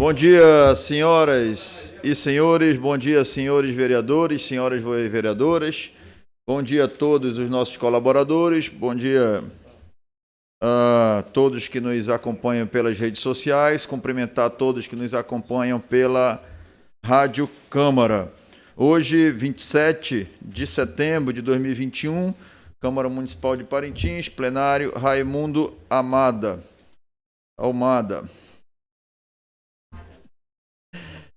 Bom dia, senhoras e senhores, bom dia, senhores vereadores, senhoras vereadoras, bom dia a todos os nossos colaboradores, bom dia a todos que nos acompanham pelas redes sociais, cumprimentar todos que nos acompanham pela Rádio Câmara. Hoje, 27 de setembro de 2021, Câmara Municipal de Parintins, plenário Raimundo Almada.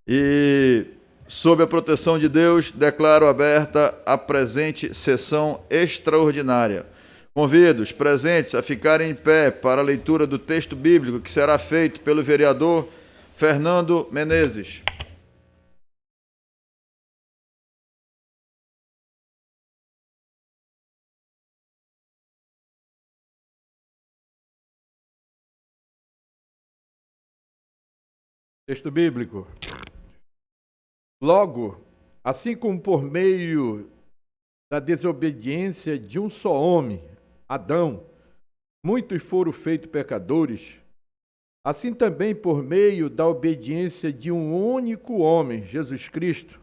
E, sob a proteção de Deus, declaro aberta a presente sessão extraordinária. Convido os presentes a ficarem em pé para a leitura do texto bíblico que será feito pelo vereador Fernando Menezes. Texto bíblico. Logo, assim como por meio da desobediência de um só homem, Adão, muitos foram feitos pecadores, assim também por meio da obediência de um único homem, Jesus Cristo,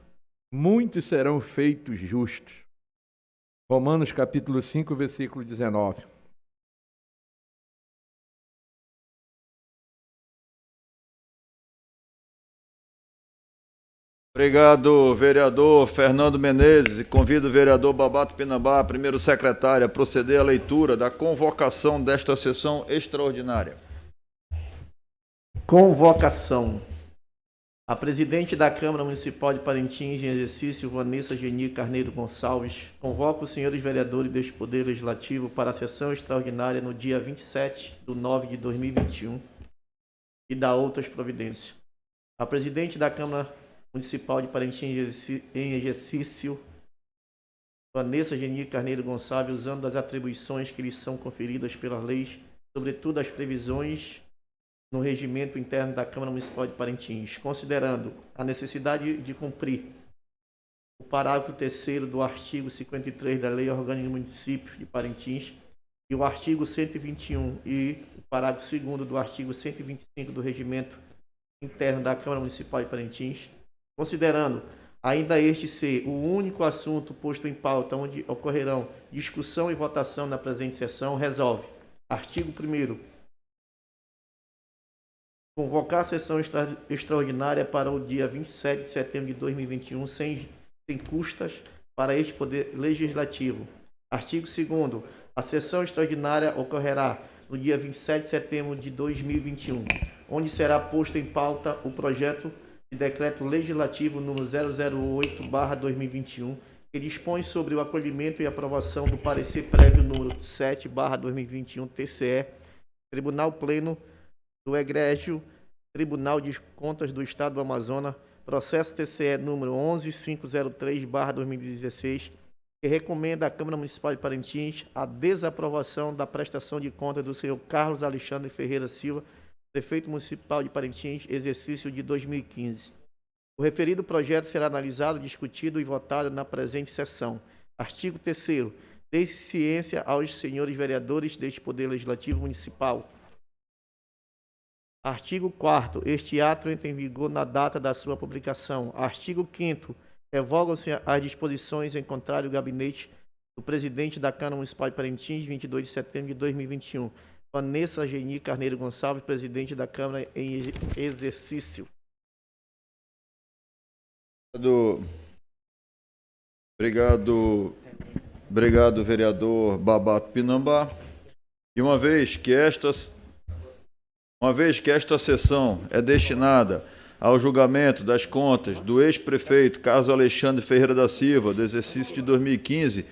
muitos serão feitos justos. Romanos capítulo 5, versículo 19. Obrigado, vereador Fernando Menezes, e convido o vereador Babato Pinambá, primeiro secretário, a proceder à leitura da convocação desta sessão extraordinária. Convocação. A presidente da Câmara Municipal de Parintins, em exercício, Vanessa Geni Carneiro Gonçalves, convoca os senhores vereadores deste Poder Legislativo para a sessão extraordinária no dia 27/9/2021 e dá outras providências. A presidente da Câmara Municipal de Parintins, em exercício, Vanessa Geni Carneiro Gonçalves, usando as atribuições que lhes são conferidas pelas leis, sobretudo as previsões no regimento interno da Câmara Municipal de Parintins, considerando a necessidade de cumprir o parágrafo 3º do artigo 53 da Lei Orgânica do Município de Parintins e o artigo 121 e o parágrafo 2º do artigo 125 do regimento interno da Câmara Municipal de Parintins, considerando ainda este ser o único assunto posto em pauta onde ocorrerão discussão e votação na presente sessão, resolve. Artigo 1º. Convocar a sessão extraordinária para o dia 27 de setembro de 2021 sem custas para este Poder Legislativo. Artigo 2º. A sessão extraordinária ocorrerá no dia 27 de setembro de 2021, onde será posto em pauta o projeto de decreto legislativo número 008/2021, que dispõe sobre o acolhimento e aprovação do parecer prévio número 7/2021 TCE, Tribunal Pleno do Egrégio Tribunal de Contas do Estado do Amazonas, processo TCE número 11503/2016, que recomenda à Câmara Municipal de Parintins a desaprovação da prestação de contas do senhor Carlos Alexandre Ferreira Silva, prefeito municipal de Parintins, exercício de 2015. O referido projeto será analisado, discutido e votado na presente sessão. Artigo 3º. Dê-se ciência aos senhores vereadores deste Poder Legislativo Municipal. Artigo 4º. Este ato entra em vigor na data da sua publicação. Artigo 5º. Revogam-se as disposições em contrário ao gabinete do presidente da Câmara Municipal de Parintins, 22 de setembro de 2021. Vanessa Geni Carneiro Gonçalves, presidente da Câmara em exercício. Obrigado, vereador Babato Pinambá. E uma vez que esta sessão é destinada ao julgamento das contas do ex-prefeito Carlos Alexandre Ferreira da Silva, do exercício de 2015,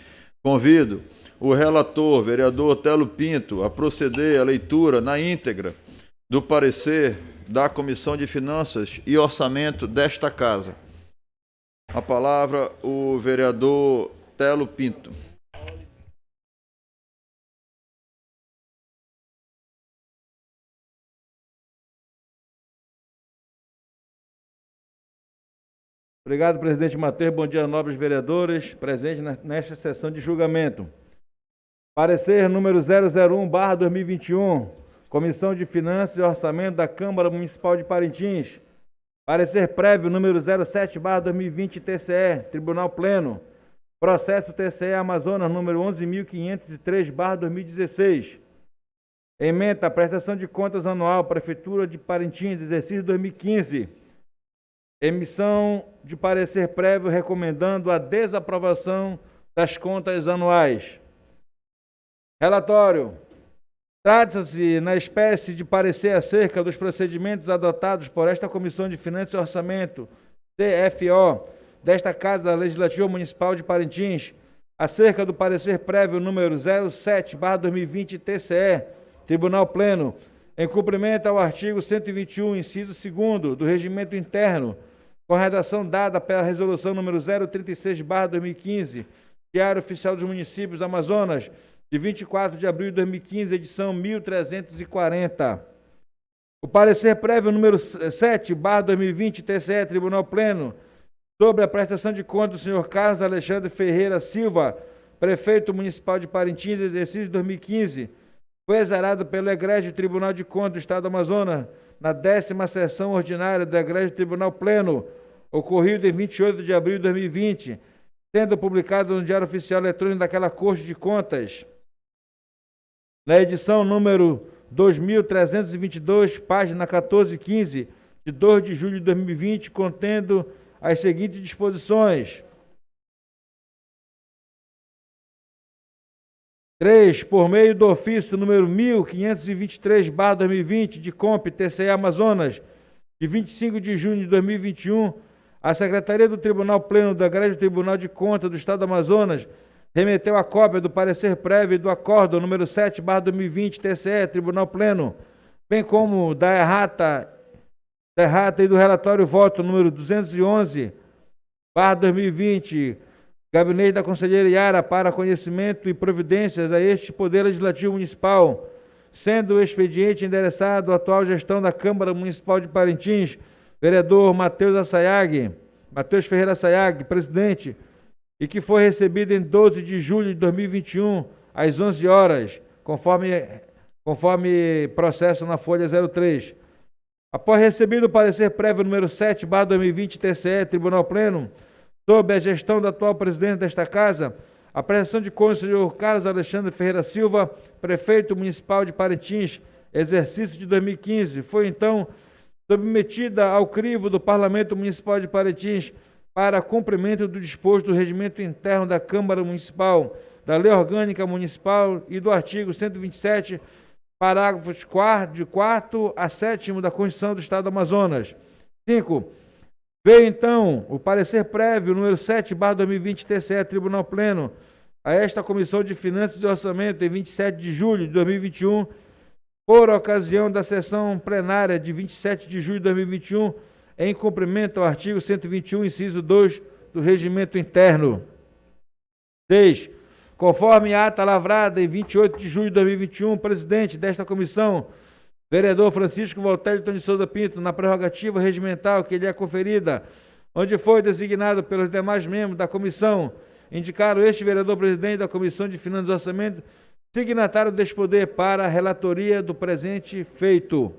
convido o relator, vereador Telo Pinto, a proceder à leitura na íntegra do parecer da Comissão de Finanças e Orçamento desta Casa. A palavra, o vereador Telo Pinto. Obrigado, presidente Matheus. Bom dia, nobres vereadores presentes nesta sessão de julgamento. Parecer número 001/2021, Comissão de Finanças e Orçamento da Câmara Municipal de Parintins, Parecer prévio número 07/2020 TCE, Tribunal Pleno. Processo TCE Amazonas número 11.503/2016. Ementa prestação de contas anual Prefeitura de Parintins, exercício 2015. Emissão de parecer prévio recomendando a desaprovação das contas anuais. Relatório. Trata-se na espécie de parecer acerca dos procedimentos adotados por esta Comissão de Finanças e Orçamento, CFO, desta Casa Legislativa Municipal de Parintins, acerca do parecer prévio número 07/2020 TCE, Tribunal Pleno, em cumprimento ao artigo 121, inciso 2º do Regimento Interno, com redação dada pela Resolução número 036/2015, Diário Oficial dos Municípios Amazonas, de 24 de abril de 2015, edição 1340. O parecer prévio número 7/2020 TCE, Tribunal Pleno, sobre a prestação de contas do senhor Carlos Alexandre Ferreira Silva, prefeito municipal de Parintins, exercício 2015, foi exarado pelo Egrégio Tribunal de Contas do Estado do Amazonas, na 10ª sessão ordinária do Egrégio Tribunal Pleno, ocorrido em 28 de abril de 2020, sendo publicado no Diário Oficial Eletrônico daquela Corte de Contas, na edição número 2322, página 1415, de 2 de julho de 2020, contendo as seguintes disposições. 3. Por meio do ofício número 1523/2020 de COMP TCE Amazonas, de 25 de junho de 2021, a Secretaria do Tribunal Pleno do Egrégio Tribunal de Contas do Estado do Amazonas remeteu a cópia do parecer prévio e do acórdão número 7/2020 TCE, Tribunal Pleno, bem como da errata e do relatório voto número 211/2020, Gabinete da Conselheira Yara, para conhecimento e providências a este Poder Legislativo Municipal, sendo o expediente endereçado à atual gestão da Câmara Municipal de Parintins, vereador Matheus Ferreira Sayag, presidente, e que foi recebido em 12 de julho de 2021, às 11 horas, conforme processo na folha 03. Após recebido o parecer prévio número 7/2020 TCE, Tribunal Pleno, sob a gestão do atual presidente desta Casa, a prestação de contas do senhor Carlos Alexandre Ferreira Silva, prefeito municipal de Parintins, exercício de 2015, foi então submetida ao crivo do Parlamento Municipal de Parintins para cumprimento do disposto do Regimento Interno da Câmara Municipal, da Lei Orgânica Municipal e do artigo 127, parágrafos de 4º a 7º da Constituição do Estado do Amazonas. 5. Veio, então, o parecer prévio número 7/2020 TCE, Tribunal Pleno, a esta Comissão de Finanças e Orçamento, em 27 de julho de 2021, por ocasião da sessão plenária de 27 de julho de 2021, em cumprimento ao artigo 121, inciso 2 do Regimento Interno. 6. Conforme a ata lavrada em 28 de julho de 2021, o presidente desta comissão, vereador Francisco Voltaire de Souza Pinto, na prerrogativa regimental que lhe é conferida, onde foi designado pelos demais membros da comissão, indicaram este vereador presidente da Comissão de Finanças e Orçamento, signatário deste poder para a relatoria do presente feito.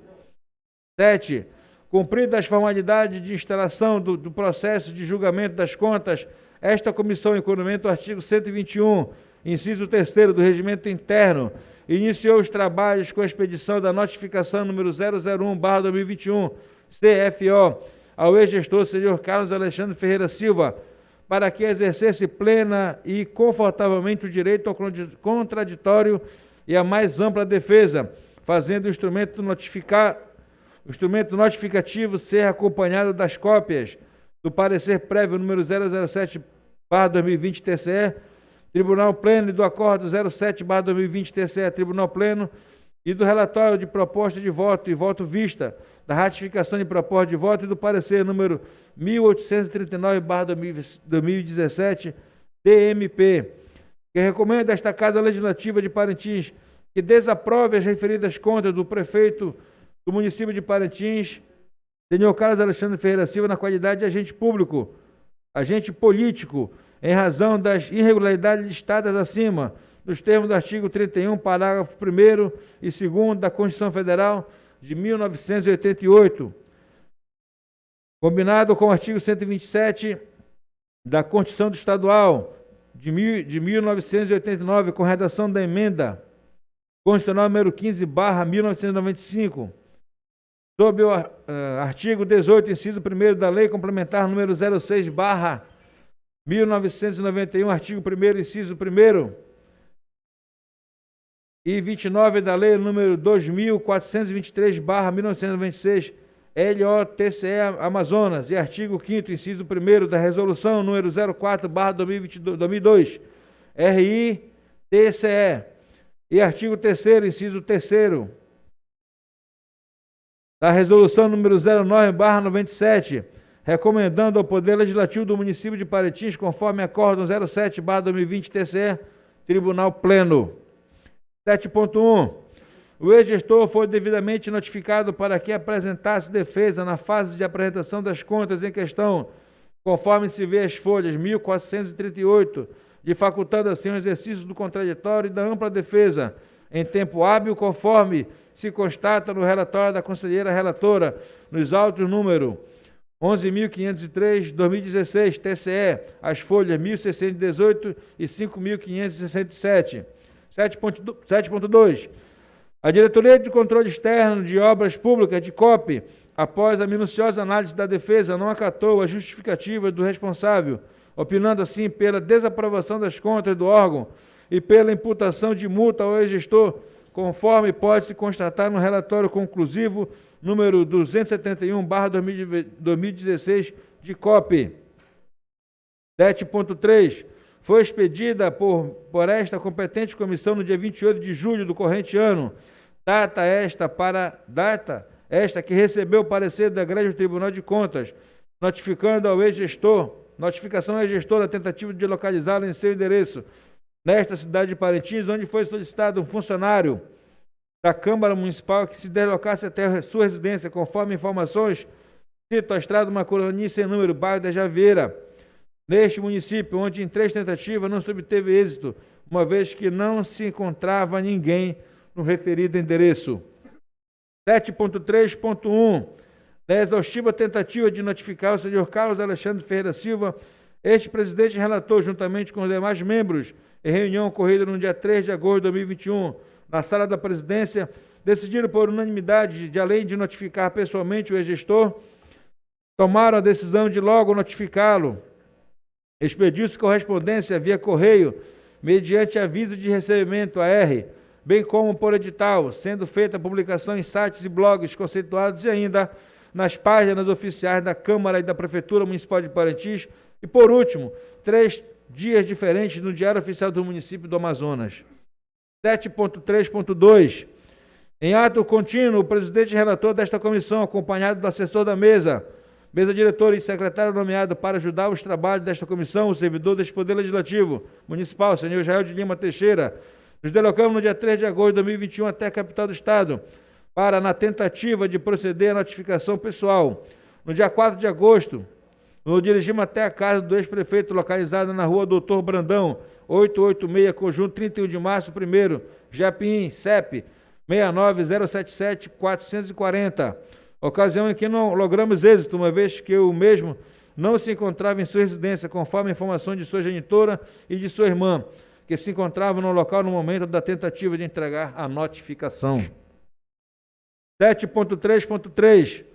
7. Cumpridas as formalidades de instalação do processo de julgamento das contas, esta comissão, em cumprimento do artigo 121, inciso 3º do Regimento Interno, iniciou os trabalhos com a expedição da notificação número 001/2021, CFO, ao ex-gestor senhor Carlos Alexandre Ferreira Silva, para que exercesse plena e confortavelmente o direito ao contraditório e a mais ampla defesa, fazendo o instrumento notificativo ser acompanhado das cópias do parecer prévio número 007/2020 TCE, Tribunal Pleno, e do acordo 07/2020 TCE, Tribunal Pleno, e do relatório de proposta de voto e voto vista, da ratificação de proposta de voto e do parecer número 1839/2017, DMP, que recomenda a esta Casa Legislativa de Parintins que desaprove as referidas contas do prefeito do município de Parintins, senhor Carlos Alexandre Ferreira Silva, na qualidade de agente público, agente político, em razão das irregularidades listadas acima, nos termos do artigo 31, parágrafo 1º e 2º da Constituição Federal de 1988. Combinado com o artigo 127 da Constituição Estadual de 1989, com redação da emenda constitucional número 15/1995, sob o artigo 18, inciso 1º da Lei Complementar número 06/1991, artigo 1º, inciso 1º, e 29 da Lei número 2423/1996, LOTCE Amazonas, e artigo 5º, inciso 1º da Resolução número 04/2002, RITCE, e artigo 3º, inciso 3º da Resolução número 09/97, recomendando ao Poder Legislativo do município de Parintins, conforme acórdão 07/2020 TCE, Tribunal Pleno. 7.1. O ex-gestor foi devidamente notificado para que apresentasse defesa na fase de apresentação das contas em questão, conforme se vê as folhas 1438, de facultando assim o exercício do contraditório e da ampla defesa, em tempo hábil, conforme se constata no relatório da conselheira relatora, nos autos número 11.503, 2016, TCE, as folhas 1.618 e 5.567. 7.2. A Diretoria de Controle Externo de Obras Públicas, de COP, após a minuciosa análise da defesa, não acatou a justificativa do responsável, opinando assim pela desaprovação das contas do órgão e pela imputação de multa ao ex-gestor, conforme pode-se constatar no relatório conclusivo número 271/2016 de COP. 7.3. Foi expedida por esta competente comissão no dia 28 de julho do corrente ano, data esta que recebeu o parecer da Egrégio Tribunal de Contas, notificação ao ex-gestor da tentativa de localizá-lo em seu endereço, nesta cidade de Parintins, onde foi solicitado um funcionário da Câmara Municipal que se deslocasse até sua residência, conforme informações, cito a Estrada Macurani, sem número, bairro da Javeira, neste município, onde em 3 tentativas não se obteve êxito, uma vez que não se encontrava ninguém no referido endereço. 7.3.1. Da exaustiva tentativa de notificar o senhor Carlos Alexandre Ferreira Silva, este presidente relatou, juntamente com os demais membros, em reunião ocorrida no dia 3 de agosto de 2021, na sala da presidência, decidiram por unanimidade, de além de notificar pessoalmente o ex-gestor, tomaram a decisão de logo notificá-lo. Expediu-se correspondência via correio, mediante aviso de recebimento AR, bem como por edital, sendo feita a publicação em sites e blogs conceituados e ainda nas páginas oficiais da Câmara e da Prefeitura Municipal de Parintins e, por último, 3 dias diferentes no Diário Oficial do Município do Amazonas. 7.3.2. Em ato contínuo, o presidente relator desta comissão, acompanhado do assessor da mesa diretora e secretário nomeado para ajudar os trabalhos desta comissão, o servidor deste Poder Legislativo Municipal, senhor Israel de Lima Teixeira, nos deslocamos no dia 3 de agosto de 2021 até a capital do Estado, para, na tentativa de proceder à notificação pessoal. No dia 4 de agosto, nos dirigimos até a casa do ex-prefeito, localizada na rua Doutor Brandão, 886, conjunto 31 de março, 1º, Japim, CEP, 69077-440. Ocasião em que não logramos êxito, uma vez que o mesmo não se encontrava em sua residência, conforme informações de sua genitora e de sua irmã, que se encontravam no local no momento da tentativa de entregar a notificação. 7.3.3.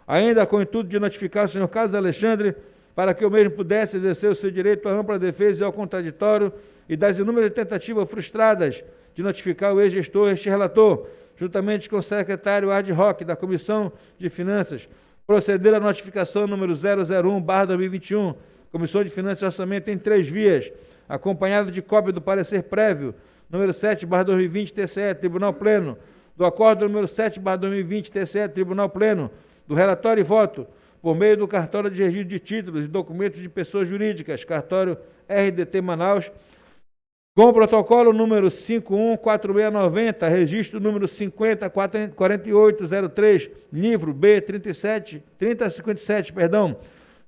Ainda com o intuito de notificar o senhor Carlos Alexandre para que o mesmo pudesse exercer o seu direito à ampla defesa e ao contraditório e das inúmeras tentativas frustradas de notificar o ex-gestor, este relator, juntamente com o secretário ad hoc da Comissão de Finanças, proceder à notificação número 001/2021, Comissão de Finanças e Orçamento em 3 vias, acompanhado de cópia do parecer prévio, número 7/2020 TCE, Tribunal Pleno, do acordo número 7/2020 TCE, Tribunal Pleno, do relatório e voto, por meio do cartório de registro de títulos e documentos de pessoas jurídicas, cartório RDT Manaus, com o protocolo número 514690, registro número 504803, livro B3057,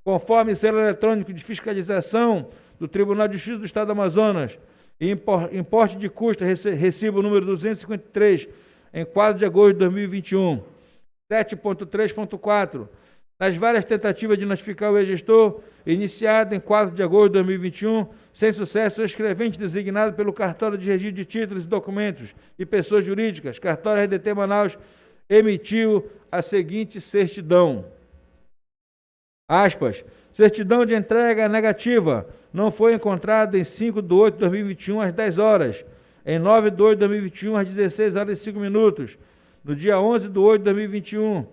conforme selo eletrônico de fiscalização do Tribunal de Justiça do Estado do Amazonas, e importe de custo, recibo número 253, em 4 de agosto de 2021. 7.3.4. nas várias tentativas de notificar o ex-gestor, iniciada em 4 de agosto de 2021, sem sucesso, o escrevente designado pelo Cartório de Registro de Títulos e Documentos e Pessoas Jurídicas, Cartório RDT Manaus, emitiu a seguinte certidão. Aspas. Certidão de entrega negativa. Não foi encontrada em 5 de 8 de 2021, às 10 horas. Em 9 de 8 de 2021, às 16 horas e 5 minutos. No dia 11 de 8 de 2021,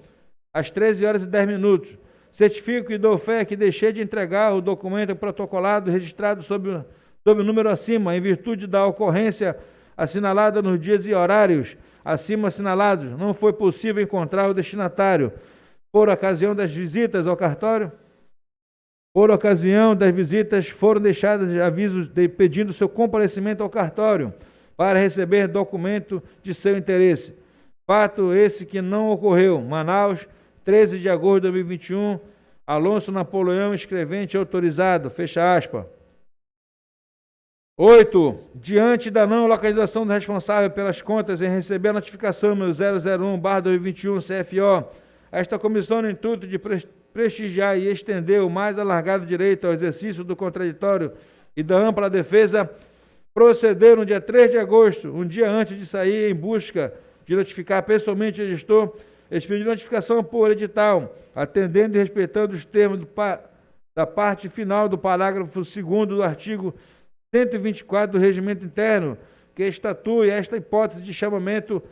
às 13 horas e 10 minutos. Certifico e dou fé que deixei de entregar o documento protocolado registrado sob o número acima, em virtude da ocorrência assinalada nos dias e horários acima assinalados. Não foi possível encontrar o destinatário. Por ocasião das visitas ao cartório, foram deixados avisos pedindo seu comparecimento ao cartório para receber documento de seu interesse. Fato esse que não ocorreu. Manaus, 13 de agosto de 2021, Alonso Napoleão, escrevente autorizado, fecha aspas. 8. Diante da não localização do responsável pelas contas em receber a notificação número 001/2021 CFO, esta comissão, no intuito de prestigiar e estender o mais alargado direito ao exercício do contraditório e da ampla defesa, procedeu no dia 3 de agosto, um dia antes de sair em busca de notificar pessoalmente o gestor, expedir notificação por edital, atendendo e respeitando os termos da parte final do parágrafo 2º do artigo 124 do Regimento Interno, que estatui esta hipótese de chamamento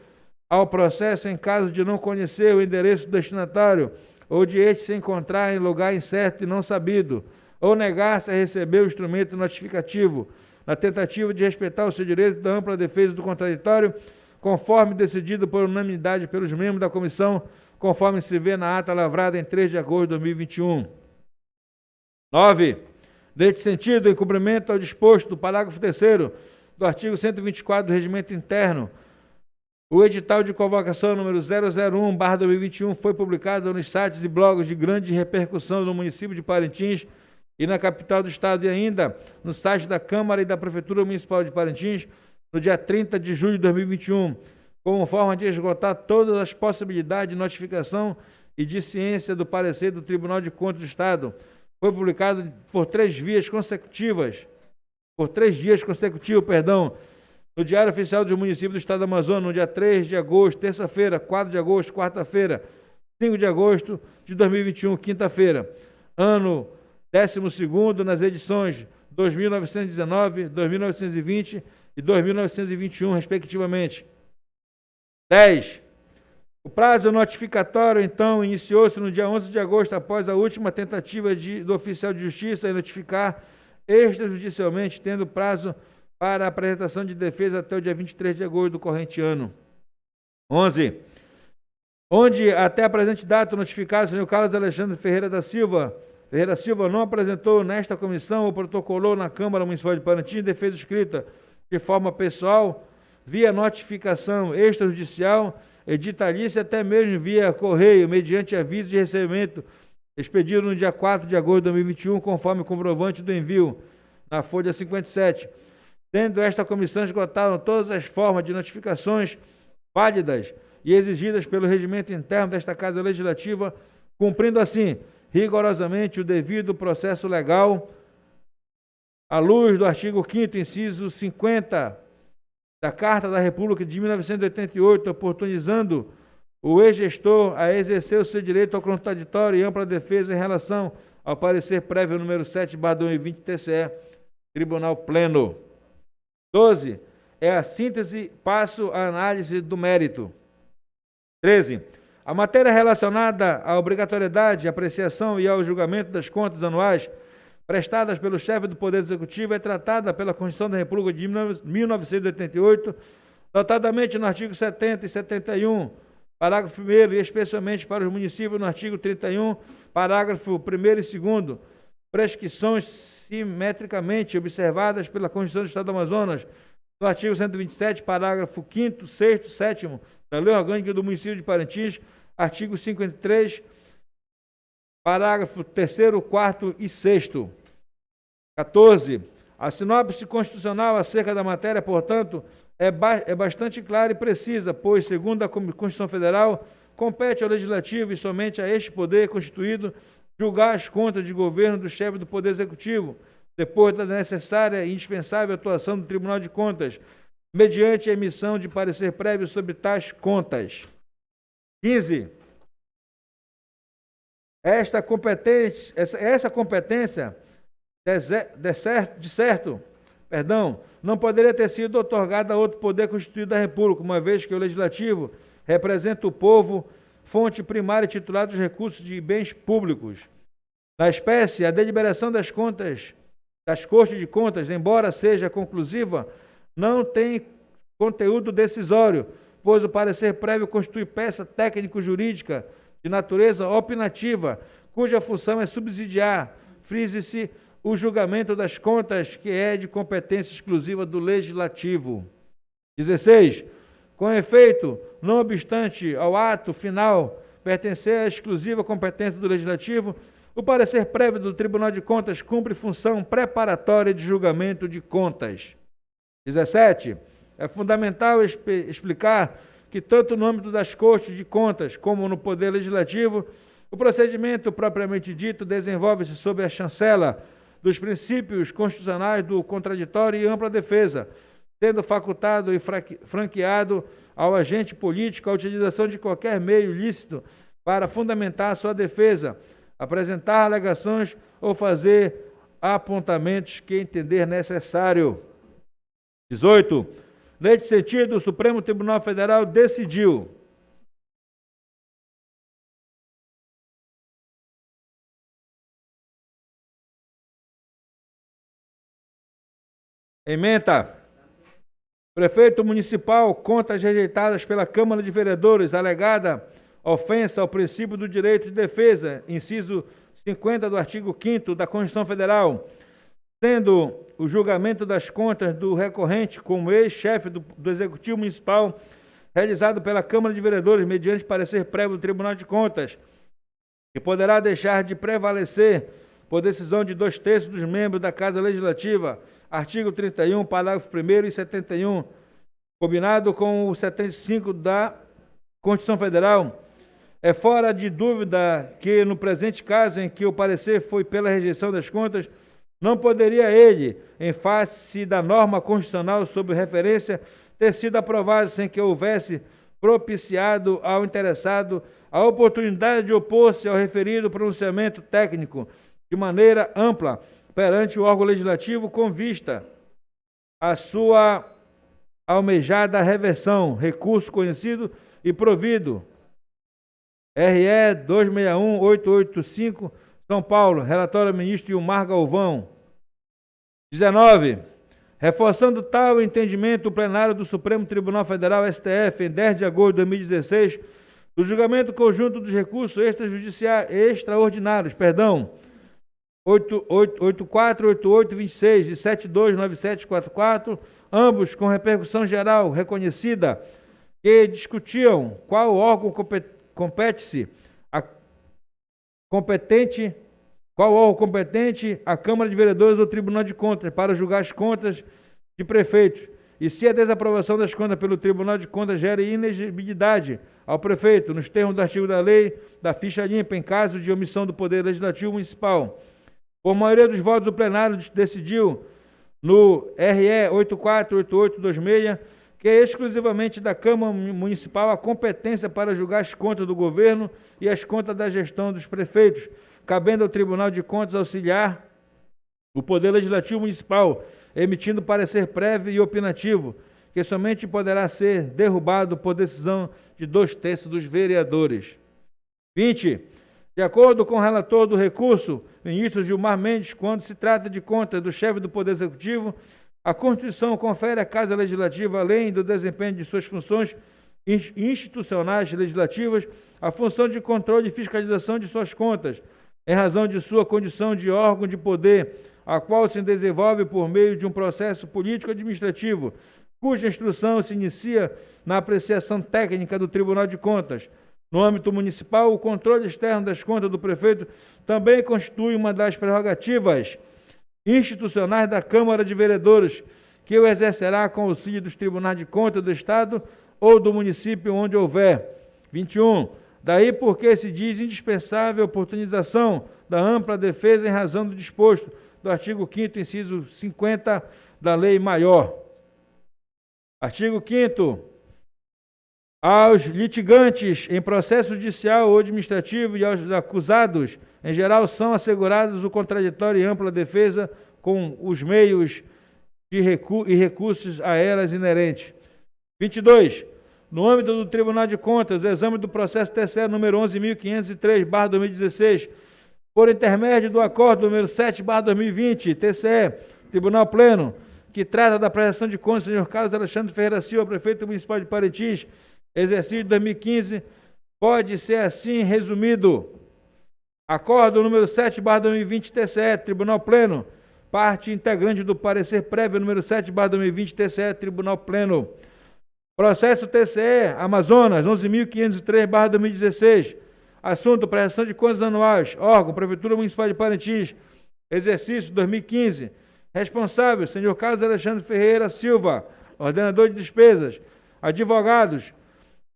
ao processo em caso de não conhecer o endereço do destinatário ou de este se encontrar em lugar incerto e não sabido, ou negar-se a receber o instrumento notificativo, na tentativa de respeitar o seu direito da ampla defesa do contraditório, conforme decidido por unanimidade pelos membros da comissão, conforme se vê na ata lavrada em 3 de agosto de 2021. 9. Neste sentido, em cumprimento ao disposto do parágrafo 3º do artigo 124 do Regimento Interno, o edital de convocação número 001/2021 foi publicado nos sites e blogs de grande repercussão no município de Parintins e na capital do estado, e ainda no site da Câmara e da Prefeitura Municipal de Parintins, no dia 30 de julho de 2021, como forma de esgotar todas as possibilidades de notificação e de ciência do parecer do Tribunal de Contas do Estado. Foi publicado por 3 dias consecutivos, no Diário Oficial do Município do Estado do Amazonas, no dia 3 de agosto, terça-feira, 4 de agosto, quarta-feira, 5 de agosto de 2021, quinta-feira. Ano 12º nas edições 2.919, 2.920 e 2.921, respectivamente. 10. O prazo notificatório, então, iniciou-se no dia 11 de agosto, após a última tentativa do oficial de justiça em notificar extrajudicialmente, tendo prazo para a apresentação de defesa até o dia 23 de agosto do corrente ano. 11. Onde, até a presente data, o notificado, senhor Carlos Alexandre Ferreira Silva não apresentou nesta comissão ou protocolou na Câmara Municipal de Parintins defesa escrita de forma pessoal, via notificação extrajudicial, editalícia, até mesmo via correio, mediante aviso de recebimento expedido no dia 4 de agosto de 2021, conforme comprovante do envio, na folha 57. Tendo esta comissão esgotado todas as formas de notificações válidas e exigidas pelo regimento interno desta Casa Legislativa, cumprindo assim rigorosamente o devido processo legal, à luz do artigo 5º, inciso 50 da Carta da República de 1988, oportunizando o ex-gestor a exercer o seu direito ao contraditório e ampla defesa em relação ao parecer prévio número 7/2020 TCE, Tribunal Pleno. 12. É a síntese, passo à análise do mérito. 13. A matéria relacionada à obrigatoriedade, apreciação e ao julgamento das contas anuais prestadas pelo chefe do Poder Executivo é tratada pela Constituição da República de 1988, notadamente no artigo 70 e 71, parágrafo 1º, e especialmente para os municípios no artigo 31, parágrafo 1º e 2º, prescrições simetricamente observadas pela Constituição do Estado do Amazonas, no artigo 127, parágrafo 5º, 6º, 7º da Lei Orgânica do Município de Parintins, artigo 53, parágrafo 3º, 4º e 6º. 14. A sinopse constitucional acerca da matéria, portanto, é bastante clara e precisa, pois, segundo a Constituição Federal, compete ao Legislativo e somente a este poder constituído julgar as contas de governo do chefe do Poder Executivo, depois da necessária e indispensável atuação do Tribunal de Contas, mediante a emissão de parecer prévio sobre tais contas. 15. Essa competência, não poderia ter sido otorgada a outro poder constituído da República, uma vez que o Legislativo representa o povo, fonte primária e titular dos recursos de bens públicos. Na espécie, a deliberação das contas, das Cortes de Contas, embora seja conclusiva, não tem conteúdo decisório, pois o parecer prévio constitui peça técnico-jurídica de natureza opinativa, cuja função é subsidiar, frise-se, o julgamento das contas, que é de competência exclusiva do Legislativo. 16. Com efeito, não obstante ao ato final pertencer à exclusiva competência do Legislativo, o parecer prévio do Tribunal de Contas cumpre função preparatória de julgamento de contas. 17. É fundamental explicar que, tanto no âmbito das Cortes de Contas como no Poder Legislativo, o procedimento propriamente dito desenvolve-se sob a chancela dos princípios constitucionais do contraditório e ampla defesa, sendo facultado e franqueado ao agente político a utilização de qualquer meio lícito para fundamentar sua defesa, apresentar alegações ou fazer apontamentos que entender necessário. 18. Neste sentido, o Supremo Tribunal Federal decidiu: ementa. Prefeito municipal, contas rejeitadas pela Câmara de Vereadores, alegada ofensa ao princípio do direito de defesa, inciso 50 do artigo 5º da Constituição Federal, sendo o julgamento das contas do recorrente como ex-chefe do Executivo Municipal realizado pela Câmara de Vereadores mediante parecer prévio do Tribunal de Contas, que poderá deixar de prevalecer por decisão de 2/3 dos membros da Casa Legislativa, artigo 31, parágrafo 1º e 71, combinado com o 75 da Constituição Federal. É fora de dúvida que, no presente caso em que o parecer foi pela rejeição das contas, não poderia ele, em face da norma constitucional sobre referência, ter sido aprovado sem que houvesse propiciado ao interessado a oportunidade de opor-se ao referido pronunciamento técnico de maneira ampla perante o órgão legislativo com vista à sua almejada reversão, recurso conhecido e provido. RE 261-885, São Paulo, relatório ao ministro Ilmar Galvão. 19. Reforçando tal entendimento, o plenário do Supremo Tribunal Federal, STF, em 10 de agosto de 2016, do julgamento conjunto dos recursos extraordinários, 848826 e 729744, ambos com repercussão geral reconhecida, que discutiam qual órgão competente à Câmara de Vereadores ou Tribunal de Contas para julgar as contas de prefeitos, e se a desaprovação das contas pelo Tribunal de Contas gera inexigibilidade ao prefeito, nos termos do artigo da lei da ficha limpa, em caso de omissão do Poder Legislativo Municipal. Por maioria dos votos, o plenário decidiu, no RE 848826, que é exclusivamente da Câmara Municipal a competência para julgar as contas do governo e as contas da gestão dos prefeitos, cabendo ao Tribunal de Contas auxiliar o Poder Legislativo Municipal, emitindo parecer prévio e opinativo, que somente poderá ser derrubado por decisão de 2/3 dos vereadores. 20. De acordo com o relator do recurso, ministro Gilmar Mendes, quando se trata de contas do chefe do Poder Executivo, a Constituição confere à Casa Legislativa, além do desempenho de suas funções institucionais legislativas, a função de controle e fiscalização de suas contas, em razão de sua condição de órgão de poder, a qual se desenvolve por meio de um processo político-administrativo, cuja instrução se inicia na apreciação técnica do Tribunal de Contas. No âmbito municipal, o controle externo das contas do prefeito também constitui uma das prerrogativas institucionais da Câmara de Vereadores, que o exercerá com auxílio dos tribunais de contas do Estado ou do município onde houver. 21. Daí porque se diz indispensável a oportunização da ampla defesa em razão do disposto do artigo 5º, inciso 50 da Lei Maior. Artigo 5º. Aos litigantes em processo judicial ou administrativo e aos acusados, em geral, são assegurados o contraditório e ampla defesa com os meios e recursos a elas inerentes. 22. No âmbito do Tribunal de Contas, o exame do processo TCE número 11.503/2016, por intermédio do acordo número 7/2020, TCE, Tribunal Pleno, que trata da prestação de contas do senhor Carlos Alexandre Ferreira Silva, prefeito municipal de Parintins, exercício de 2015, pode ser assim resumido. Acordo número 7/2020, TCE, Tribunal Pleno, parte integrante do parecer prévio número 7/2020, TCE, Tribunal Pleno. Processo TCE, Amazonas, 11.503/2016. Assunto, prestação de contas anuais. Órgão, Prefeitura Municipal de Parintins. Exercício 2015. Responsável, senhor Carlos Alexandre Ferreira Silva, ordenador de despesas. Advogados,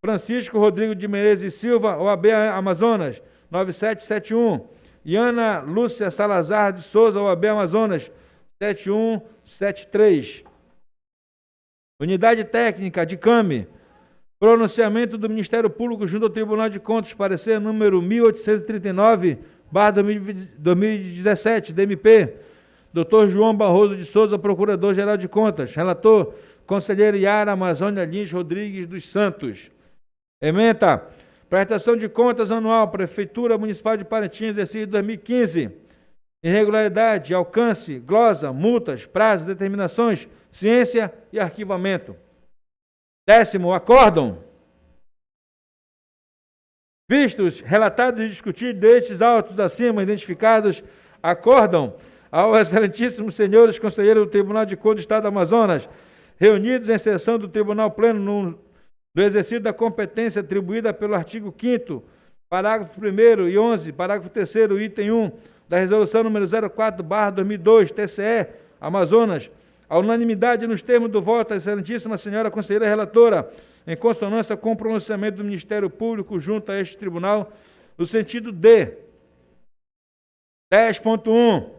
Francisco Rodrigo de Menezes Silva, OAB Amazonas, 9771. E Ana Lúcia Salazar de Souza, OAB Amazonas, 7173. Unidade Técnica de CAME. Pronunciamento do Ministério Público junto ao Tribunal de Contas, parecer número 1839/2017, DMP. Dr. João Barroso de Souza, Procurador-Geral de Contas. Relator, Conselheiro Yara Amazônia Lins Rodrigues dos Santos. Ementa. Prestação de contas anual, Prefeitura Municipal de Parintins, exercício 2015. Irregularidade, alcance, glosa, multas, prazos, determinações, ciência e arquivamento. 10º, acórdão. Vistos, relatados e discutidos destes autos acima identificados, acórdão ao excelentíssimo senhores conselheiros do Tribunal de Contas do Estado do Amazonas, reunidos em sessão do Tribunal Pleno do exercício da competência atribuída pelo artigo 5º, parágrafo 1º e 11, parágrafo 3º, item 1, da resolução número 04/2002, TCE, Amazonas, a unanimidade nos termos do voto da excelentíssima senhora conselheira relatora, em consonância com o pronunciamento do Ministério Público junto a este tribunal, no sentido de 10.1,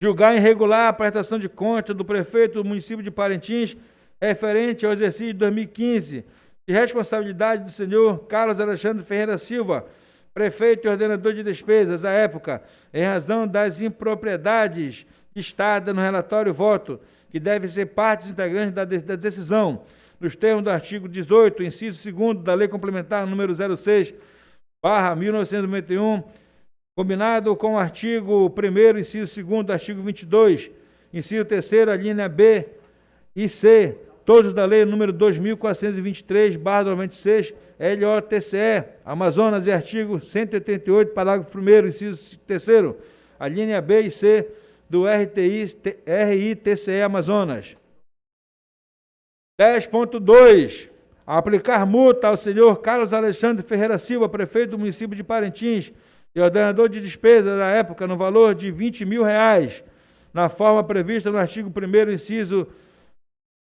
julgar irregular a prestação de contas do prefeito do município de Parintins referente ao exercício de 2015, de responsabilidade do senhor Carlos Alexandre Ferreira Silva, prefeito e ordenador de despesas, à época, em razão das impropriedades listadas no relatório voto, que devem ser partes integrantes da decisão, nos termos do artigo 18, inciso 2º da Lei Complementar número 06/1991, combinado com o artigo 1º, inciso 2º do artigo 22, inciso 3º, a linha B e C, todos da Lei número 2423/96, LOTCE, Amazonas, e artigo 188, parágrafo 1º, inciso 3º, a linha B e C do RITCE Amazonas. 10.2. Aplicar multa ao senhor Carlos Alexandre Ferreira Silva, prefeito do município de Parintins, e ordenador de despesas da época, no valor de R$20 mil, na forma prevista no artigo 1º, inciso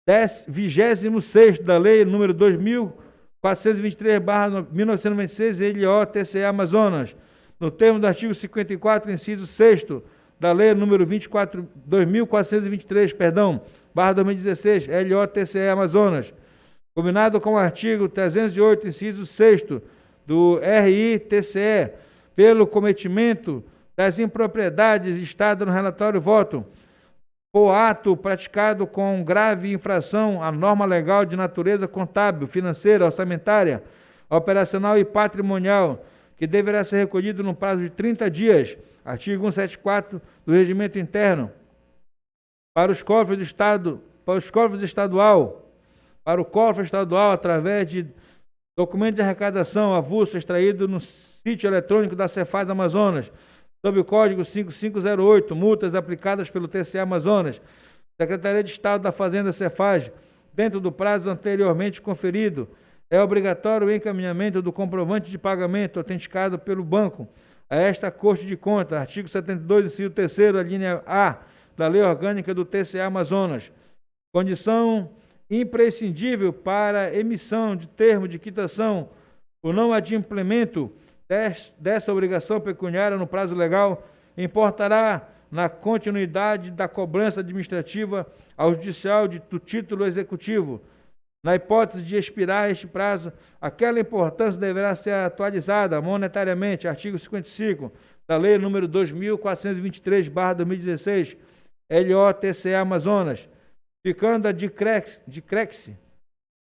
26º da Lei número 2423/1996, LOTCE Amazonas, no termo do artigo 54, inciso 6º da Lei número 2423, /2016, LOTCE Amazonas, combinado com o artigo 308, inciso 6º do RITCE, pelo cometimento das impropriedades listadas no relatório voto, por ato praticado com grave infração à norma legal de natureza contábil, financeira, orçamentária, operacional e patrimonial, que deverá ser recolhido no prazo de 30 dias, artigo 174 do Regimento Interno, para os cofres do Estado, para o cofre estadual, através de documento de arrecadação avulso extraído no sítio eletrônico da Cefaz Amazonas, sob o código 5508, multas aplicadas pelo TCE Amazonas, Secretaria de Estado da Fazenda Cefaz, dentro do prazo anteriormente conferido, é obrigatório o encaminhamento do comprovante de pagamento autenticado pelo banco a esta Corte de Contas, artigo 72, inciso 3º, a linha A da Lei Orgânica do TCE Amazonas. Condição imprescindível para emissão de termo de quitação o não adimplemento dessa obrigação pecuniária no prazo legal importará na continuidade da cobrança administrativa ao judicial do título executivo. Na hipótese de expirar este prazo, aquela importância deverá ser atualizada monetariamente, artigo 55 da Lei nº 2.423/2016, LOTCA Amazonas, ficando a DICREX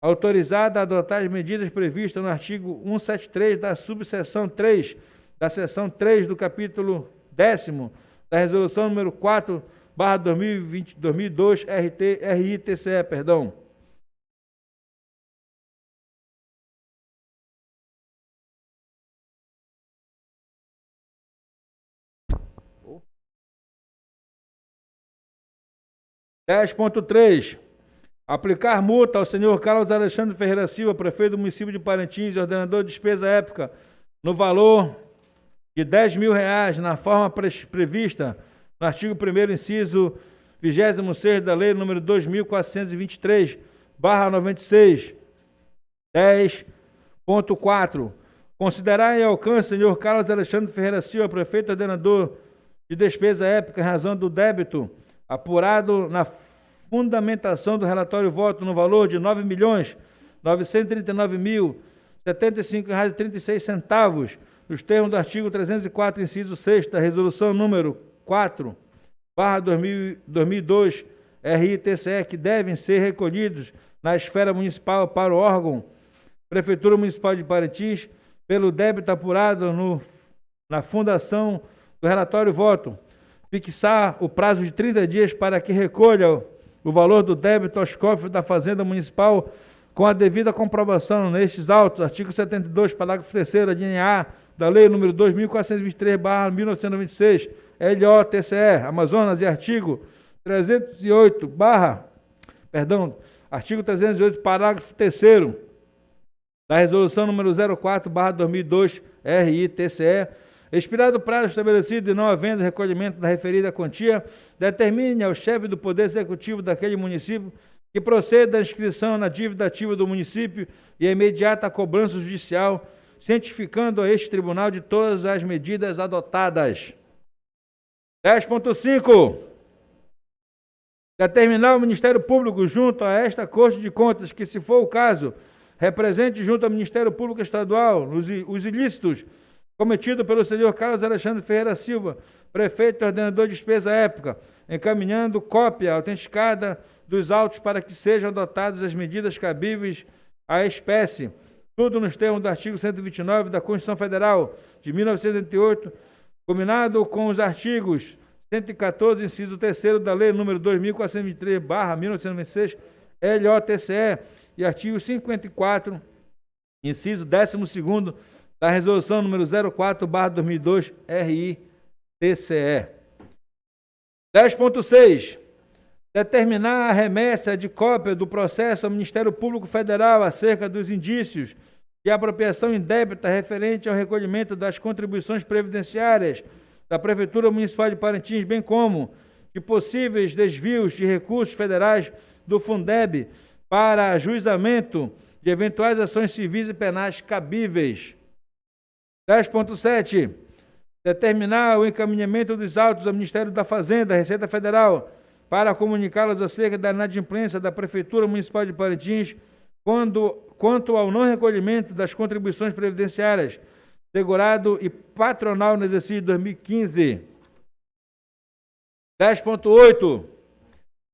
autorizada a adotar as medidas previstas no artigo 173 da subseção 3 da seção 3 do capítulo 10º da Resolução número 4/2002 RITCE, perdão. (10.3) Aplicar multa ao senhor Carlos Alexandre Ferreira Silva, prefeito do município de Parintins e ordenador de despesa épica, no valor de R$10.000, na forma prevista no artigo 1º, inciso 26 da Lei nº 2.423/96. 10.4. Considerar em alcance o senhor Carlos Alexandre Ferreira Silva, prefeito e ordenador de despesa épica, em razão do débito apurado na fundamentação do relatório voto no valor de R$9.939.075,36, nos termos do artigo 304, inciso 6 da Resolução número 4/2002 RITCE, que devem ser recolhidos na esfera municipal para o órgão Prefeitura Municipal de Parintins, pelo débito apurado na fundação do relatório voto. Fixar o prazo de 30 dias para que recolha o valor do débito aos cofres da Fazenda Municipal com a devida comprovação nestes autos, artigo 72, parágrafo 3º, a linha A da Lei nº 2.423/1996, LOTCE, Amazonas, e artigo 308, parágrafo 3º da Resolução número 04/2002 RITCE, expirado o prazo estabelecido e não havendo recolhimento da referida quantia, determine ao chefe do Poder Executivo daquele município que proceda à inscrição na dívida ativa do município e a imediata cobrança judicial, cientificando a este tribunal de todas as medidas adotadas. 10.5. Determinar o Ministério Público junto a esta Corte de Contas que, se for o caso, represente junto ao Ministério Público Estadual os ilícitos cometido pelo senhor Carlos Alexandre Ferreira Silva, prefeito e ordenador de despesa épica, encaminhando cópia autenticada dos autos para que sejam adotadas as medidas cabíveis à espécie, tudo nos termos do artigo 129 da Constituição Federal de 1988, combinado com os artigos 114, inciso 3º da Lei nº 2.423/1996, LOTCE, e artigo 54, inciso 12º, da Resolução número 04/2002 RITCE. 10.6. Determinar a remessa de cópia do processo ao Ministério Público Federal acerca dos indícios de apropriação indébita referente ao recolhimento das contribuições previdenciárias da Prefeitura Municipal de Parintins, bem como de possíveis desvios de recursos federais do Fundeb para ajuizamento de eventuais ações civis e penais cabíveis. 10.7. Determinar o encaminhamento dos autos ao Ministério da Fazenda, Receita Federal, para comunicá-los acerca da inadimplência da Prefeitura Municipal de Parintins quanto ao não recolhimento das contribuições previdenciárias, segurado e patronal no exercício de 2015. 10.8.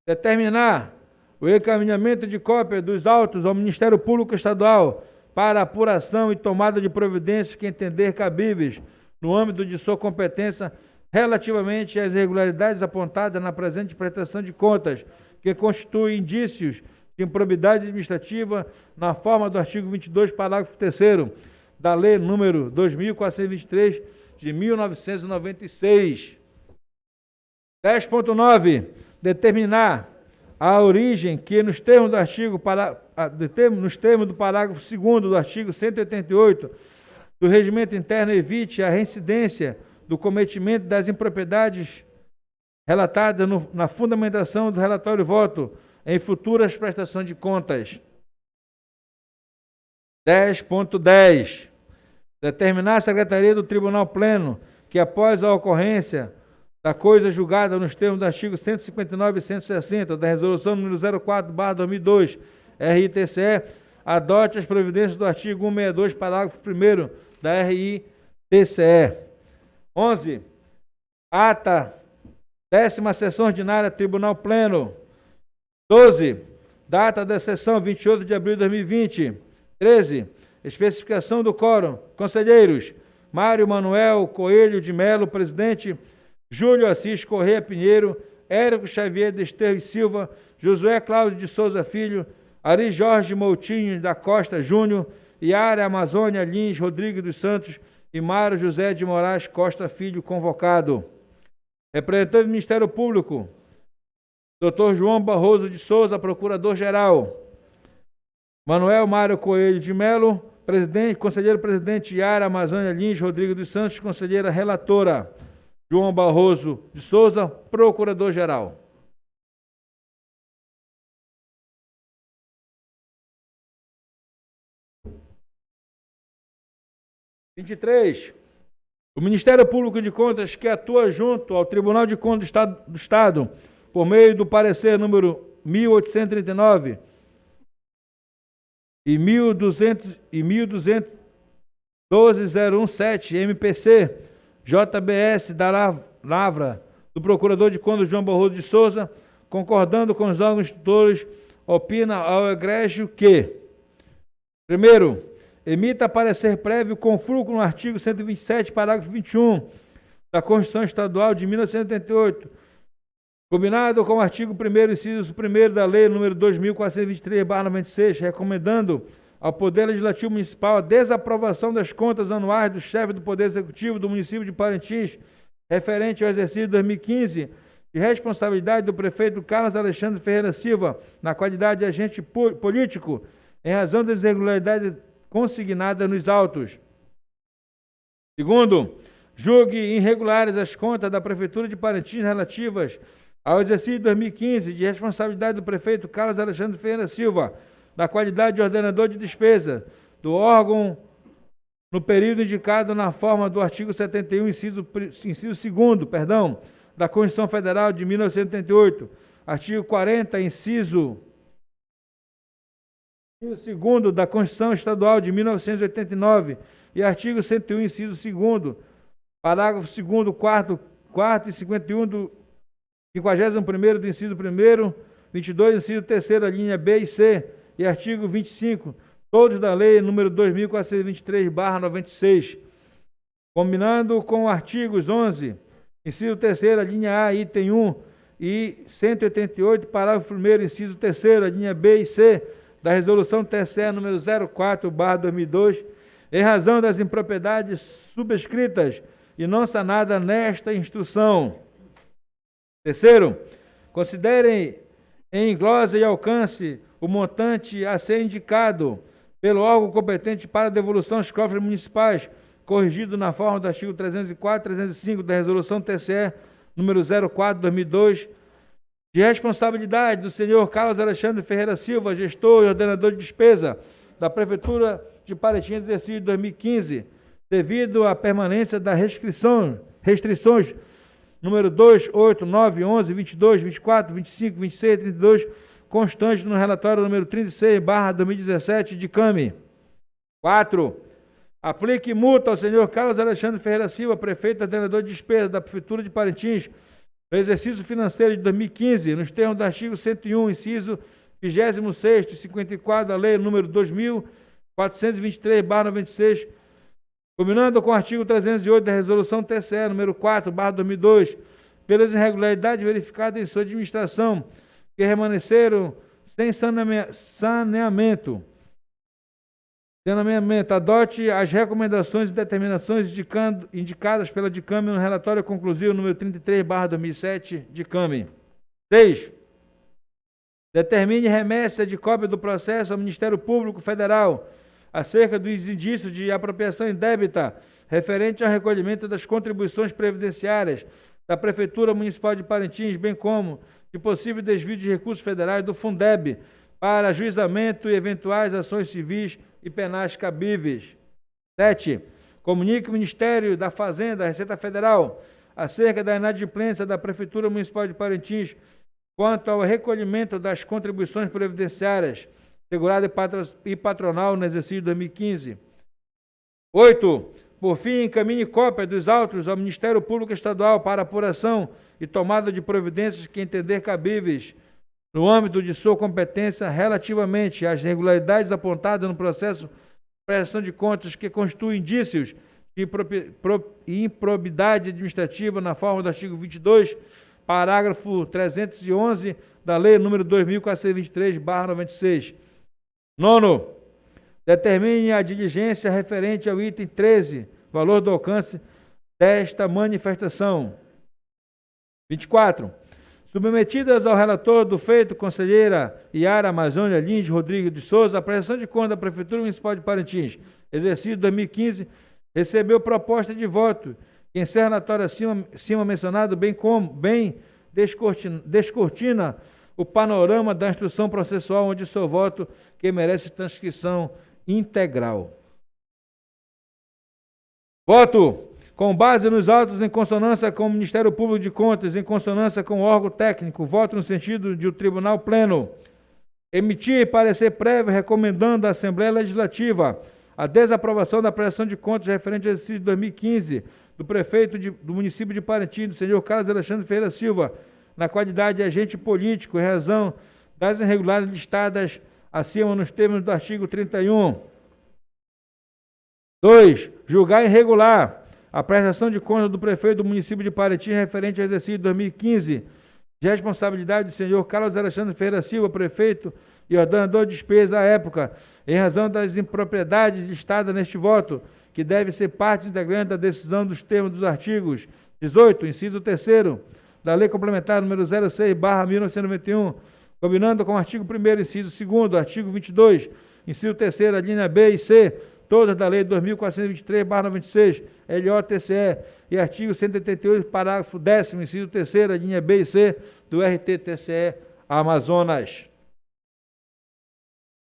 Determinar o encaminhamento de cópia dos autos ao Ministério Público Estadual para apuração e tomada de providências que entender cabíveis no âmbito de sua competência relativamente às irregularidades apontadas na presente prestação de contas, que constituem indícios de improbidade administrativa na forma do artigo 22, parágrafo 3º da Lei número 2.423 de 1996. 10.9. Determinar a origem que, nos termos do parágrafo 2º do artigo 188 do Regimento Interno, evite a reincidência do cometimento das impropriedades relatadas na fundamentação do relatório voto em futuras prestações de contas. 10.10. Determinar a Secretaria do Tribunal Pleno que, após a ocorrência da coisa julgada nos termos do artigo 159 e 160 da Resolução número 04/2002, RITCE, adote as providências do artigo 162, parágrafo 1º da RITCE. 11. Ata 10ª Sessão Ordinária Tribunal Pleno. 12. Data da sessão 28 de abril de 2020. 13. Especificação do quórum. Conselheiros: Mário Manuel Coelho de Melo, presidente. Júlio Assis Correia Pinheiro, Érico Xavier Desterro Silva, Josué Cláudio de Souza Filho, Ari Jorge Moutinho da Costa Júnior, Iara Amazônia Lins Rodrigues dos Santos e Mário José de Moraes Costa Filho, convocado. Representante do Ministério Público, Dr. João Barroso de Souza, Procurador-Geral. Manuel Mário Coelho de Melo, presidente, conselheiro-presidente Iara Amazônia Lins Rodrigues dos Santos, conselheira relatora. João Barroso de Souza, Procurador-Geral. – 23. O Ministério Público de Contas, que atua junto ao Tribunal de Contas do Estado, por meio do parecer número 1839 e 12.017 MPC, JBS da Lavra, do Procurador de Contas João Barroso de Souza, concordando com os órgãos tutores, opina ao egrégio que: primeiro, emita parecer prévio com fulcro no artigo 127, parágrafo 21 da Constituição Estadual de 1988, combinado com o artigo 1º, inciso 1º da Lei nº 2.423/96, recomendando ao Poder Legislativo Municipal a desaprovação das contas anuais do chefe do Poder Executivo do município de Parintins, referente ao exercício de 2015, de responsabilidade do prefeito Carlos Alexandre Ferreira Silva, na qualidade de agente político, em razão das irregularidades consignadas nos autos. Segundo, julgue irregulares as contas da Prefeitura de Parintins relativas ao exercício de 2015, de responsabilidade do prefeito Carlos Alexandre Ferreira Silva, da qualidade de ordenador de despesa do órgão no período indicado na forma do artigo 71, inciso 2º, da Constituição Federal de 1988, artigo 40, inciso 2º da Constituição Estadual de 1989 e artigo 101, inciso 2º, parágrafo 2º, 4º e 51 do 51º do inciso 1º, 22, inciso 3º, linha B e C, e artigo 25, todos da Lei nº 2.423/96, combinando com artigos 11, inciso 3º, linha A, item 1, e 188, parágrafo 1º, inciso 3º, linha B e C, da Resolução TSE nº 04/2002, em razão das impropriedades subscritas e não sanadas nesta instrução. Terceiro, considerem em glosa e alcance o montante a ser indicado pelo órgão competente para devolução aos cofres municipais, corrigido na forma do artigo 304 e 305 da Resolução TSE número 04/2002, de responsabilidade do senhor Carlos Alexandre Ferreira Silva, gestor e ordenador de despesa da Prefeitura de Parintins, exercício de 2015, devido à permanência das restrições número 2, 8, 9, 11, 22, 24, 25, 26 e 32, constante no relatório número 36/2017 de CAMI. 4. Aplique multa ao senhor Carlos Alexandre Ferreira Silva, prefeito e ordenador de despesa da Prefeitura de Parintins, no exercício financeiro de 2015, nos termos do artigo 101, inciso 26º e 54 da Lei número 2.423/96, combinando com o artigo 308 da Resolução TSE número 4/2002, pelas irregularidades verificadas em sua administração, que permaneceram sem saneamento. Adote as recomendações e determinações indicadas pela DICAMI no relatório conclusivo número 33/2007 DICAMI. 6. Determine remessa de cópia do processo ao Ministério Público Federal acerca dos indícios de apropriação indébita referente ao recolhimento das contribuições previdenciárias da Prefeitura Municipal de Parintins, bem como de possível desvio de recursos federais do Fundeb, para ajuizamento e eventuais ações civis e penais cabíveis. 7. Comunica o Ministério da Fazenda, Receita Federal, acerca da inadimplência da Prefeitura Municipal de Parintins quanto ao recolhimento das contribuições previdenciárias, segurada e patronal no exercício 2015. 8. Por fim, encaminhe cópia dos autos ao Ministério Público Estadual para apuração e tomada de providências que entender cabíveis no âmbito de sua competência relativamente às irregularidades apontadas no processo de prestação de contas que constituem indícios de improbidade administrativa na forma do artigo 22, parágrafo 311 da Lei nº 2423/96. 9. Determine a diligência referente ao item 13, valor do alcance desta manifestação. 24. Submetidas ao relator do feito, conselheira Yara Amazônia Lins Rodrigues de Souza, a prestação de contas da Prefeitura Municipal de Parintins, exercício 2015, recebeu proposta de voto que encerra o relatório acima mencionado, bem descortina o panorama da instrução processual, onde seu voto que merece transcrição integral. Voto. Com base nos autos em consonância com o Ministério Público de Contas, em consonância com o órgão técnico, voto no sentido de o Tribunal Pleno emitir parecer prévio recomendando à Assembleia Legislativa a desaprovação da prestação de contas referente ao exercício de 2015 do prefeito do município de Parintins, do senhor Carlos Alexandre Ferreira Silva, na qualidade de agente político, em razão das irregularidades listadas acima nos termos do artigo 31. 2. Julgar irregular a prestação de contas do prefeito do município de Parintins referente ao exercício de 2015, de responsabilidade do senhor Carlos Alexandre Ferreira Silva, prefeito e ordenador de despesa à época, em razão das impropriedades listadas neste voto, que deve ser parte integrante da decisão dos termos dos artigos 18, inciso 3º, da Lei Complementar número 06/1991, combinando com o artigo 1º, inciso 2º, artigo 22, inciso 3º, a linha B e C, todas da Lei 2423/96, LOTCE, e artigo 188, parágrafo 10º, inciso 3º, linha B e C, do RTTCE Amazonas.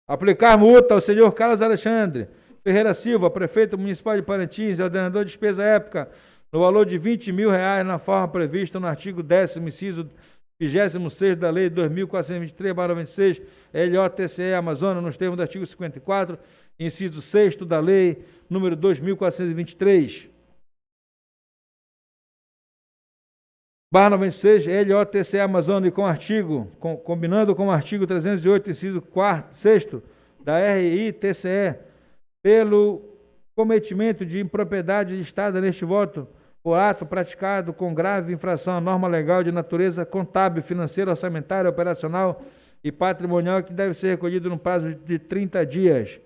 Aplicar multa ao senhor Carlos Alexandre Ferreira Silva, prefeito municipal de Parintins e ordenador de despesa época, no valor de R$20 mil, na forma prevista no artigo 10º, inciso 26º da Lei 2423/96, LOTCE Amazonas, nos termos do artigo 54, inciso 6º da Lei número 2423. /96, LOTCE Amazonas, e combinando com o artigo 308, inciso 6º da RITCE, pelo cometimento de impropriedade listada neste voto, por ato praticado com grave infração à norma legal de natureza contábil, financeira, orçamentária, operacional e patrimonial, que deve ser recolhido no prazo de 30 dias.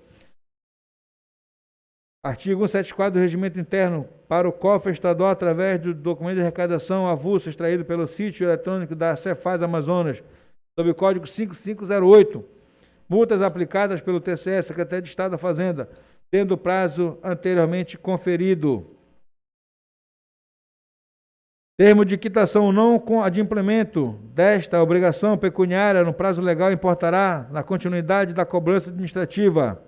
Artigo 174 do Regimento Interno, para o cofre estadual, através do documento de arrecadação avulso extraído pelo sítio eletrônico da Cefaz Amazonas, sob o código 5508. Multas aplicadas pelo TCE, Secretaria de Estado da Fazenda, tendo o prazo anteriormente conferido. Termo de quitação não adimplemento desta obrigação pecuniária no prazo legal importará na continuidade da cobrança administrativa.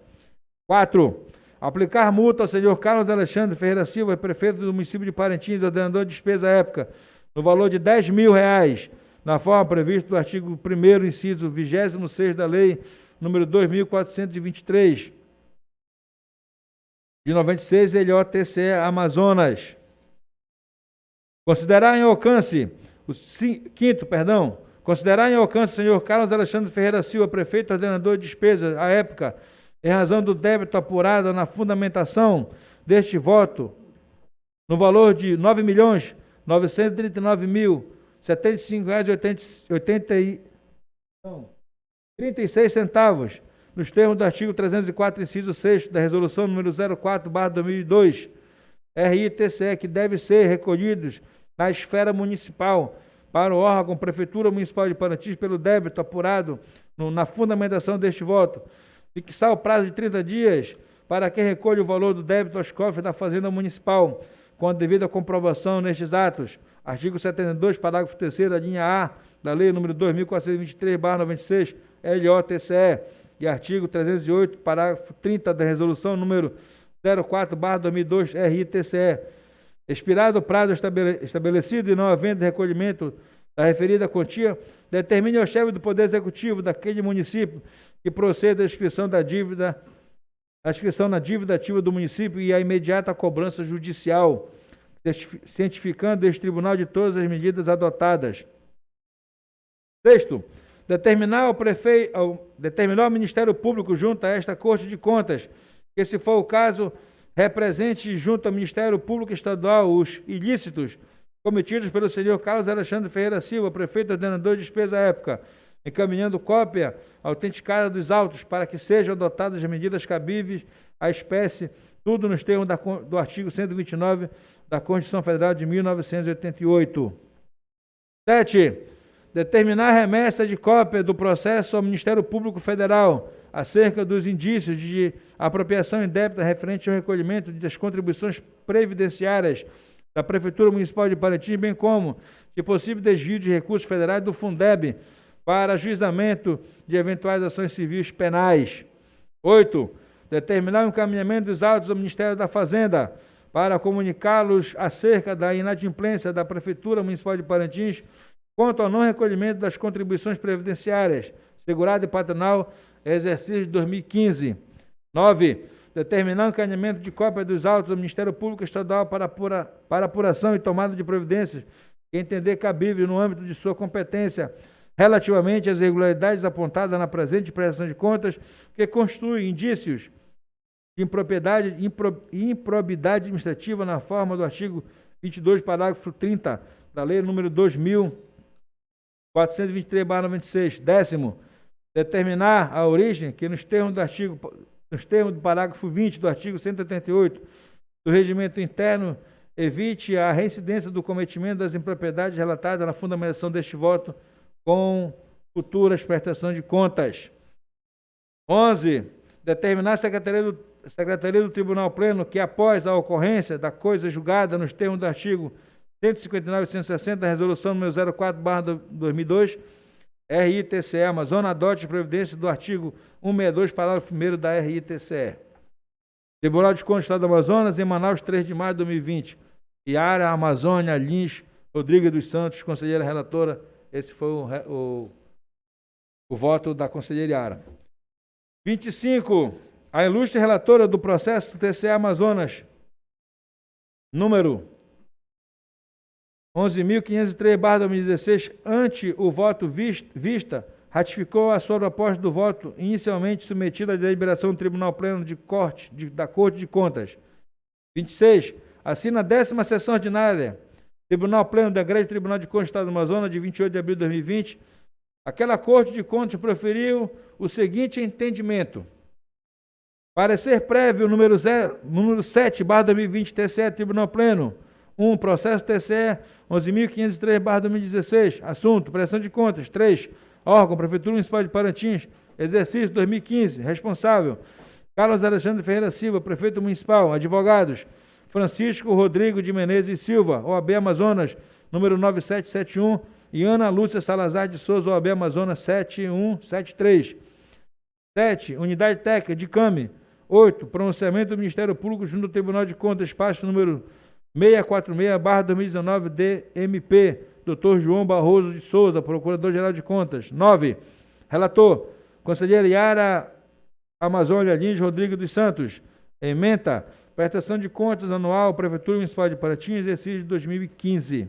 4. Aplicar multa ao senhor Carlos Alexandre Ferreira Silva, prefeito do município de Parintins, ordenador de despesa época, no valor de R$10 mil, na forma prevista do artigo 1º, inciso 26º da Lei número 2423, de 96, LOTCE Amazonas. Considerar em alcance o senhor Carlos Alexandre Ferreira Silva, prefeito ordenador de despesa à época, em razão do débito apurado na fundamentação deste voto, no valor de R$ 9.939.075,36, nos termos do artigo 304, inciso 6 da Resolução número 04/2002, RITCE, que deve ser recolhidos na esfera municipal para o órgão Prefeitura Municipal de Parintins pelo débito apurado na fundamentação deste voto, fixar o prazo de 30 dias para que recolha o valor do débito aos cofres da Fazenda Municipal, com a devida comprovação nestes atos. Artigo 72, parágrafo 3º, a linha A da Lei nº 2423/96, LOTCE, e artigo 308, parágrafo 30 da resolução número 04/2002 RITCE. Expirado o prazo estabelecido e não havendo recolhimento da referida quantia, determine ao chefe do Poder Executivo daquele município que proceda à inscrição na dívida ativa do município e a imediata cobrança judicial, cientificando este tribunal de todas as medidas adotadas. Sexto, determinar ao Ministério Público junto a esta Corte de Contas que, se for o caso, represente junto ao Ministério Público Estadual os ilícitos cometidos pelo senhor Carlos Alexandre Ferreira Silva, prefeito ordenador de despesa à época, encaminhando cópia autenticada dos autos para que sejam adotadas as medidas cabíveis à espécie, tudo nos termos do artigo 129 da Constituição Federal de 1988. 7. Determinar a remessa de cópia do processo ao Ministério Público Federal acerca dos indícios de apropriação indébita referente ao recolhimento das contribuições previdenciárias da Prefeitura Municipal de Parintins, bem como de possível desvio de recursos federais do Fundeb para ajuizamento de eventuais ações civis penais. 8. Determinar o encaminhamento dos autos ao Ministério da Fazenda para comunicá-los acerca da inadimplência da Prefeitura Municipal de Parintins quanto ao não recolhimento das contribuições previdenciárias, segurado e patronal, exercício de 2015. 9. Determinar o encaminhamento de cópia dos autos do Ministério Público Estadual para apuração e tomada de providências que entender cabível no âmbito de sua competência relativamente às irregularidades apontadas na presente prestação de contas que constituem indícios de improbidade administrativa na forma do artigo 22, parágrafo 30 da Lei nº 2.423/96. 10º, determinar a origem que nos termos do parágrafo 20 do artigo 188 do Regimento Interno evite a reincidência do cometimento das impropriedades relatadas na fundamentação deste voto com futuras prestações de contas. 11. Determinar a Secretaria do Tribunal Pleno que, após a ocorrência da coisa julgada nos termos do artigo 159 e 160 da Resolução nº 04/2002, RITCE Amazonas, adote providência do artigo 162, parágrafo 1º da RITCE. Tribunal de Contas do Estado do Amazonas, em Manaus, 3 de maio de 2020. Iara Amazônia Lins Rodrigues dos Santos, conselheira relatora. Esse foi o voto da conselheira Iara. 25. A ilustre relatora do processo TCE Amazonas, número 11.503/2016, ante o voto vista, ratificou a sua proposta do voto inicialmente submetida à deliberação do Tribunal Pleno da Corte de Contas. 26. Assina a 10ª sessão ordinária, Tribunal Pleno da Grande Tribunal de Contas do Estado do Amazonas, de 28 de abril de 2020. Aquela Corte de Contas proferiu o seguinte entendimento. Parecer prévio número 7/2020, TCE, Tribunal Pleno. 1. Processo TCE 11.503/2016. Assunto: prestação de contas. 3. Órgão: Prefeitura Municipal de Parintins. Exercício 2015. Responsável: Carlos Alexandre Ferreira Silva, Prefeito Municipal. Advogados: Francisco Rodrigo de Menezes Silva, OAB Amazonas, número 9771. E Ana Lúcia Salazar de Souza, OAB Amazonas, 7173. 7. Unidade Técnica de CAMI. 8. Pronunciamento do Ministério Público junto ao Tribunal de Contas, espaço número 646/2019, DMP, Dr. João Barroso de Souza, Procurador-Geral de Contas. 9. Relator: Conselheira Iara Amazônia Lins Rodrigues dos Santos. Ementa: prestação de contas anual, Prefeitura Municipal de Parintins, exercício de 2015.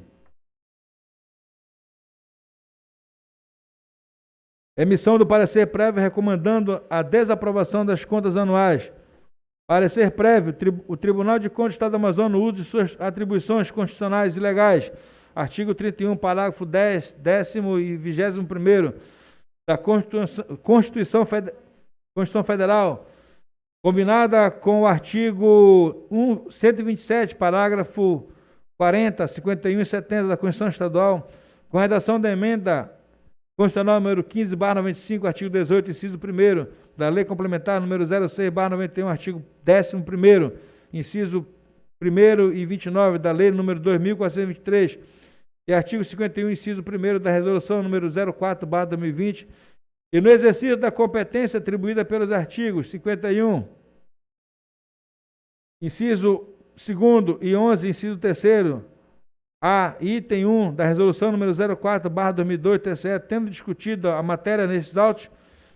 Emissão do parecer prévio recomendando a desaprovação das contas anuais. Parecer prévio: o Tribunal de Contas do Estado do Amazonas, no uso de suas atribuições constitucionais e legais, artigo 31, parágrafo 10º e 21º da Constituição Federal, combinada com o artigo 127, parágrafo 40, 51 e 70 da Constituição Estadual, com redação da emenda Constitucional número 15/95, artigo 18, inciso 1º, da Lei Complementar número 06/91, artigo 11º, inciso 1º e 29 da Lei número 2.423 e artigo 51, inciso 1º da Resolução número 04/2020, e no exercício da competência atribuída pelos artigos 51, inciso 2º e 11, inciso 3º, a item 1 da resolução número 04/2002, TCE, tendo discutido a matéria nesses autos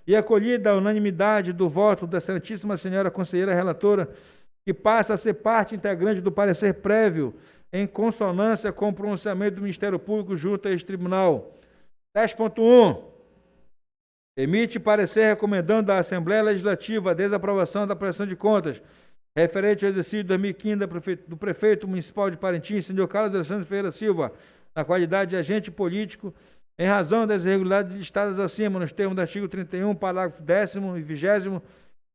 e acolhida a unanimidade do voto da excelentíssima senhora conselheira relatora, que passa a ser parte integrante do parecer prévio, em consonância com o pronunciamento do Ministério Público junto a este tribunal. 10.1. Emite parecer recomendando à Assembleia Legislativa a desaprovação da prestação de contas referente ao exercício de 2015 do prefeito municipal de Parintins, senhor Carlos Alexandre Ferreira Silva, na qualidade de agente político, em razão das irregularidades listadas acima, nos termos do artigo 31, parágrafo 10º e 20º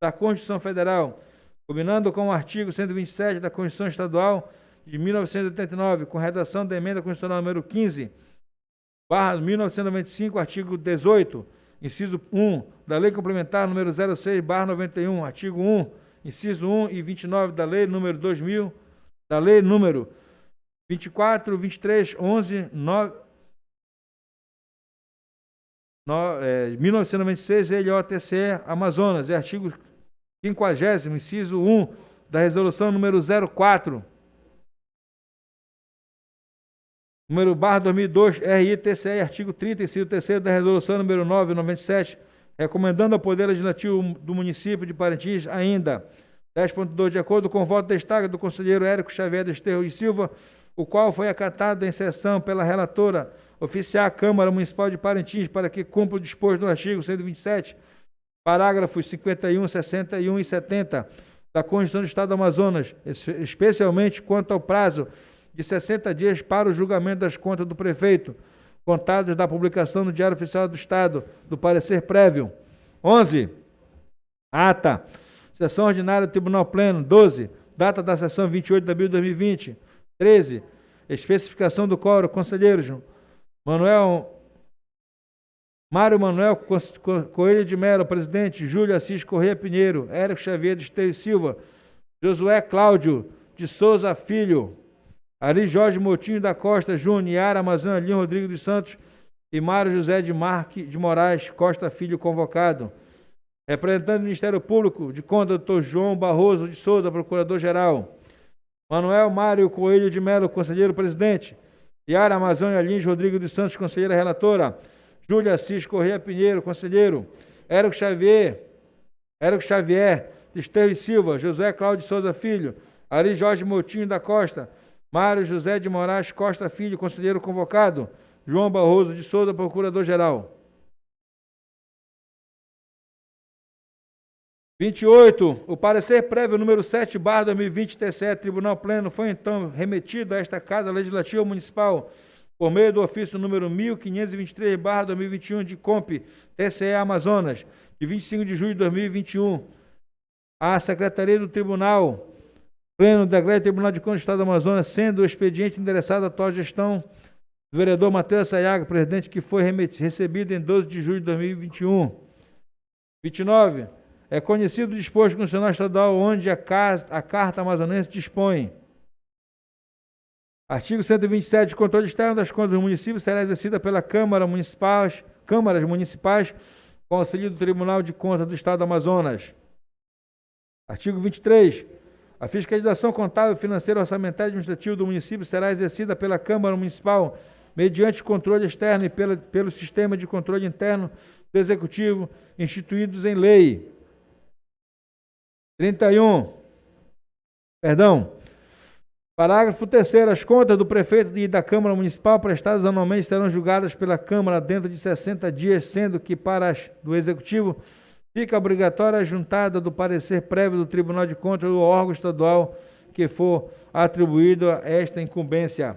da Constituição Federal, combinando com o artigo 127 da Constituição Estadual de 1989, com redação da emenda constitucional número 15/1995, artigo 18, inciso 1, da Lei Complementar número 06/91, artigo 1, inciso 1 e 29 da Lei número 2000, da Lei número 24, 23, 11, 1996, LOTCE, Amazonas, e artigo 50º, inciso 1 da Resolução número 04, número /2002, RITCE, artigo 30, inciso 3º da Resolução número 997, recomendando ao Poder Legislativo do município de Parintins ainda 10.2, de acordo com o voto destaque do conselheiro Érico Xavier Desterro e Silva, o qual foi acatado em sessão pela relatora oficiar a Câmara Municipal de Parintins para que cumpra o disposto no artigo 127, parágrafos 51, 61 e 70 da Constituição do Estado do Amazonas, especialmente quanto ao prazo de 60 dias para o julgamento das contas do prefeito, contados da publicação no Diário Oficial do Estado do parecer prévio. 11. Ata. Sessão ordinária do Tribunal Pleno. 12. Data da sessão 28 de abril de 2020. 13. Especificação do quórum. Conselheiros: Mário Manuel Coelho de Mello, presidente. Júlio Assis Corrêa Pinheiro. Érico Xavier de Esteio Silva. Josué Cláudio de Souza Filho. Ari Jorge Moutinho da Costa Júnior, Yara Amazônia Lima Rodrigo dos Santos e Mário José de Marque de Moraes Costa Filho, convocado. Representante do Ministério Público de Conta, doutor João Barroso de Souza, procurador-geral. Manuel Mário Coelho de Mello, conselheiro-presidente. Yara Amazônia Lins Rodrigo dos Santos, conselheira relatora. Júlia Assis Corrêa Pinheiro, conselheiro. Érico Xavier de Esteves Silva, José Cláudio de Souza Filho, Ari Jorge Moutinho da Costa, Mário José de Moraes Costa Filho, conselheiro convocado. João Barroso de Souza, procurador-geral. 28. O parecer prévio número 7/2020, TCE, Tribunal Pleno, foi então remetido a esta Casa Legislativa Municipal por meio do ofício número 1523/2021 de COMP, TCE Amazonas, de 25 de julho de 2021, à Secretaria do Tribunal Pleno da Grande Tribunal de Contas do Estado do Amazonas, sendo o expediente endereçado à atual gestão do vereador Matheus Sayago, presidente, que foi recebido em 12 de julho de 2021. 29. É conhecido o disposto constitucional estadual onde a Carta Amazonense dispõe. Artigo 127. O controle externo das contas do município será exercido pela câmaras municipais, com auxílio do Tribunal de Contas do Estado do Amazonas. Artigo 23. A fiscalização contábil, financeira, orçamentária e administrativa do município será exercida pela Câmara Municipal mediante controle externo e pelo sistema de controle interno do Executivo instituídos em lei. 31. Parágrafo 3º. As contas do prefeito e da Câmara Municipal prestadas anualmente serão julgadas pela Câmara dentro de 60 dias, sendo que para as do Executivo fica obrigatória a juntada do parecer prévio do Tribunal de Contas do órgão estadual que for atribuído a esta incumbência.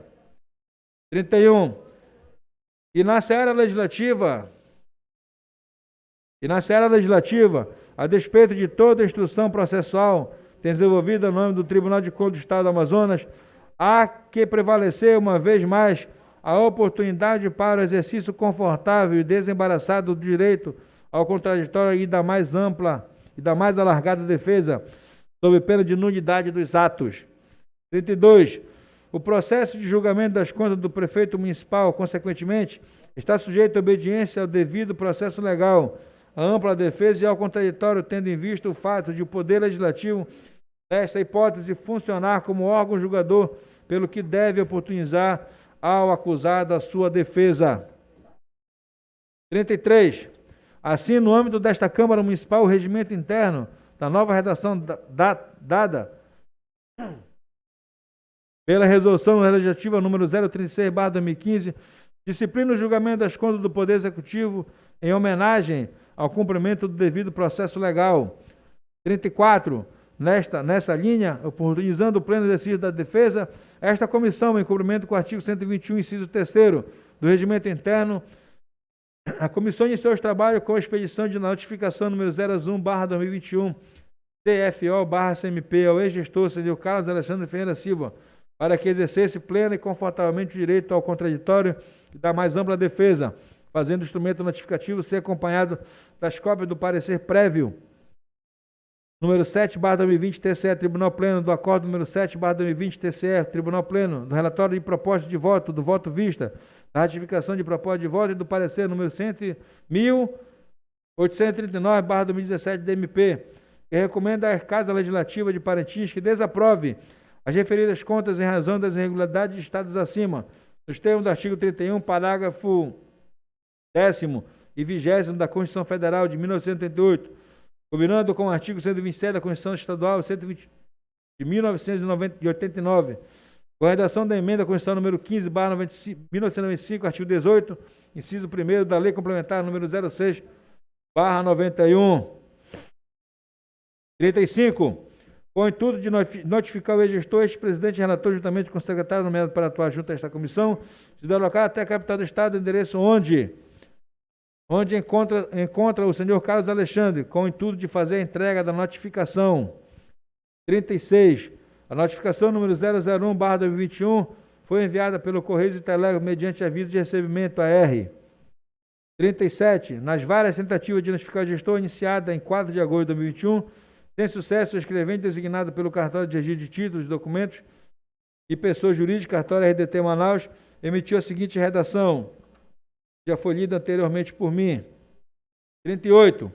31. E na seara legislativa, a despeito de toda a instrução processual desenvolvida no nome do Tribunal de Contas do Estado do Amazonas, há que prevalecer uma vez mais a oportunidade para o exercício confortável e desembaraçado do direito ao contraditório e da mais ampla e da mais alargada defesa, sob pena de nulidade dos atos. 32. O processo de julgamento das contas do prefeito municipal, consequentemente, está sujeito à obediência ao devido processo legal, a ampla defesa e ao contraditório, tendo em vista o fato de o Poder Legislativo, nesta hipótese, funcionar como órgão julgador, pelo que deve oportunizar ao acusado a sua defesa. 33. Assim, no âmbito desta Câmara Municipal, o regimento interno da nova redação dada pela Resolução Legislativa número 036/2015, disciplina o julgamento das contas do Poder Executivo em homenagem ao cumprimento do devido processo legal. 34. Nessa linha, oportunizando o pleno exercício da defesa, esta comissão, em cumprimento com o artigo 121, inciso 3º do regimento interno, a comissão iniciou os trabalhos com a expedição de notificação número 001/2021, CFO/CMP, ao ex-gestor senhor Carlos Alexandre Ferreira Silva, para que exercesse pleno e confortavelmente o direito ao contraditório e da mais ampla defesa, fazendo o instrumento notificativo ser acompanhado das cópias do parecer prévio número 7/2020 TCE, Tribunal Pleno, do acordo número 7/2020 TCE, Tribunal Pleno, do relatório de proposta de voto, do voto vista, da ratificação de proposta de voto e do parecer número 100.839/2017 DMP, que recomenda à Casa Legislativa de Parintins que desaprove as referidas contas em razão das irregularidades listadas acima, nos termos do artigo 31, parágrafo 10º e 20º da Constituição Federal de 1988, combinando com o artigo 127 da Constituição Estadual 120 de 1989, com a redação da emenda à Constituição número 15/1995, artigo 18, inciso 1º da Lei Complementar número 06/91. 35. Com o intuito de notificar o ex-gestor, ex-presidente e relator, juntamente com o secretário nomeado para atuar junto a esta comissão, se deslocar até a capital do Estado, endereço onde encontra o senhor Carlos Alexandre, com o intuito de fazer a entrega da notificação. 36. A notificação número 001/2021 foi enviada pelo Correio e Telégrafo mediante aviso de recebimento AR. 37. Nas várias tentativas de notificar o gestor, iniciada em 4 de agosto de 2021, sem sucesso, o escrevente designado pelo cartório de registro de títulos, documentos e pessoa jurídica, cartório RDT Manaus, emitiu a seguinte redação, já foi lida anteriormente por mim. 38.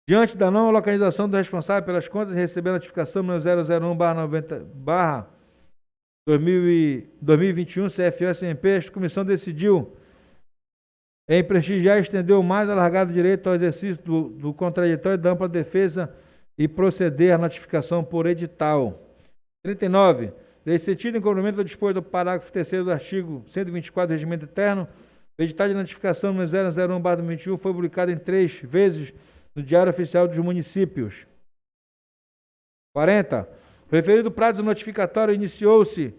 Diante da não localização do responsável pelas contas, recebeu a notificação número 001/2021 CFO-SMP, a comissão decidiu em prestigiar e estender o mais alargado direito ao exercício do contraditório da ampla defesa e proceder à notificação por edital. 39. Nesse sentido, em cumprimento do disposto do parágrafo 3º do artigo 124 do regimento interno, o edital de notificação número 001/2021 foi publicado em 3 vezes no Diário Oficial dos Municípios. 40. O referido prazo notificatório iniciou-se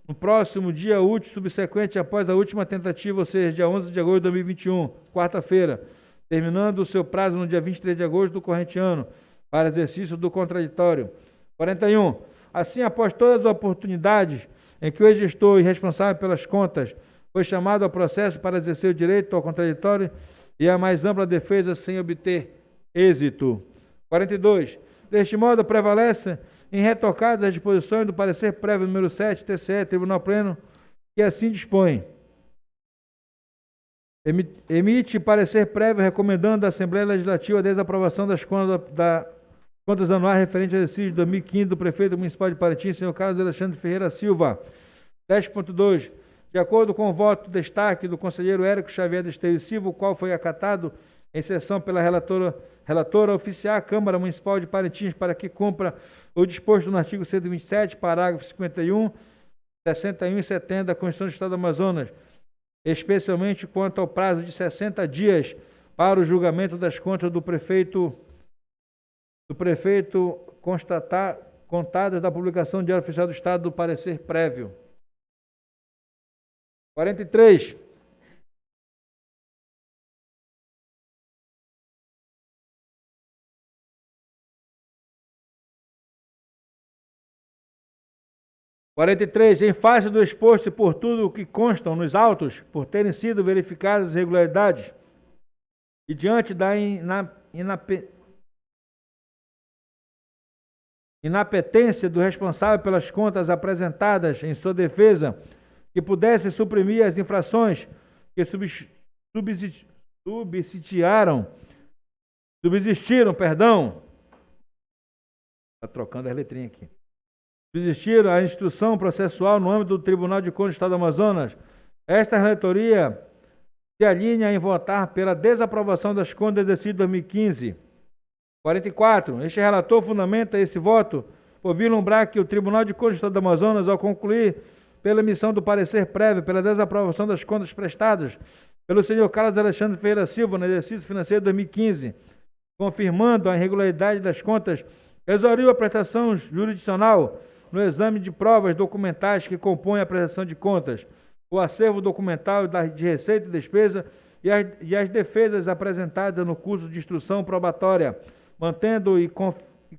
no próximo dia útil subsequente após a última tentativa, ou seja, dia 11 de agosto de 2021, quarta-feira, terminando o seu prazo no dia 23 de agosto do corrente ano, para exercício do contraditório. 41. Assim, após todas as oportunidades em que o ex-gestor e responsável pelas contas foi chamado ao processo para exercer o direito ao contraditório e a mais ampla defesa sem obter êxito. 42. Deste modo, prevalece em retocadas as disposições do parecer prévio número 7, TCE, Tribunal Pleno, que assim dispõe. Emite parecer prévio recomendando à Assembleia Legislativa a desaprovação das contas anuais referentes ao exercício de 2015 do prefeito municipal de Parintins, senhor Carlos Alexandre Ferreira Silva. 10.2. De acordo com o voto de destaque do conselheiro Érico Xavier Desterro Silva, o qual foi acatado em sessão pela relatora oficiar a Câmara Municipal de Parintins para que cumpra o disposto no artigo 127, parágrafo 51, 61 e 70 da Constituição do Estado do Amazonas, especialmente quanto ao prazo de 60 dias para o julgamento das contas do prefeito contadas da publicação do Diário Oficial do Estado do parecer prévio. 43. Em face do exposto e por tudo o que constam nos autos, por terem sido verificadas irregularidades, e diante da inapetência do responsável pelas contas apresentadas em sua defesa, que pudesse suprimir as infrações que subsistiram, está trocando as letrinhas aqui. Subsistiram a instrução processual no âmbito do Tribunal de Contas do Estado do Amazonas. Esta relatoria se alinha em votar pela desaprovação das contas do exercício 2015. 44. Este relator fundamenta esse voto por vislumbrar que o Tribunal de Contas do Estado do Amazonas, ao concluir pela emissão do parecer prévio pela desaprovação das contas prestadas pelo senhor Carlos Alexandre Ferreira Silva no exercício financeiro 2015, confirmando a irregularidade das contas, exauriu a prestação jurisdicional no exame de provas documentais que compõem a prestação de contas, o acervo documental de receita e despesa e as defesas apresentadas no curso de instrução probatória, mantendo e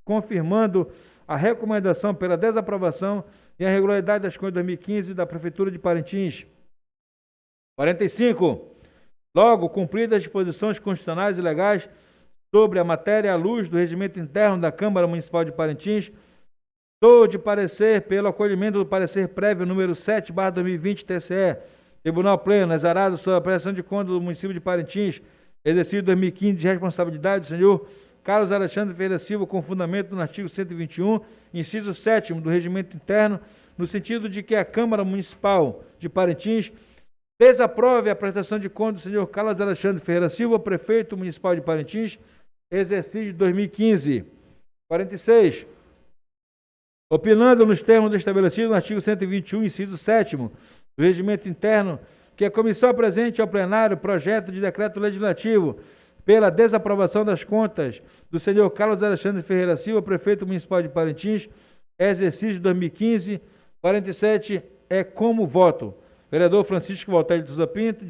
confirmando a recomendação pela desaprovação e a irregularidade das contas de 2015 da Prefeitura de Parintins. 45. Logo, cumpridas as disposições constitucionais e legais sobre a matéria à luz do regimento interno da Câmara Municipal de Parintins, dou de parecer pelo acolhimento do parecer prévio número 7/2020 TCE, Tribunal Pleno, exarado sobre a prestação de contas do município de Parintins, exercício 2015 de responsabilidade do senhor Carlos Alexandre Ferreira Silva, com fundamento no artigo 121, inciso 7º do regimento interno, no sentido de que a Câmara Municipal de Parintins desaprove a prestação de contas do senhor Carlos Alexandre Ferreira Silva, prefeito municipal de Parintins, exercício 2015. 46. Opinando nos termos estabelecidos no artigo 121, inciso 7º do regimento interno, que a comissão apresente ao plenário projeto de decreto legislativo pela desaprovação das contas do senhor Carlos Alexandre Ferreira Silva, prefeito municipal de Parintins, exercício 2015. 47 é como voto. Vereador Francisco Voltaire de Souza Pinto,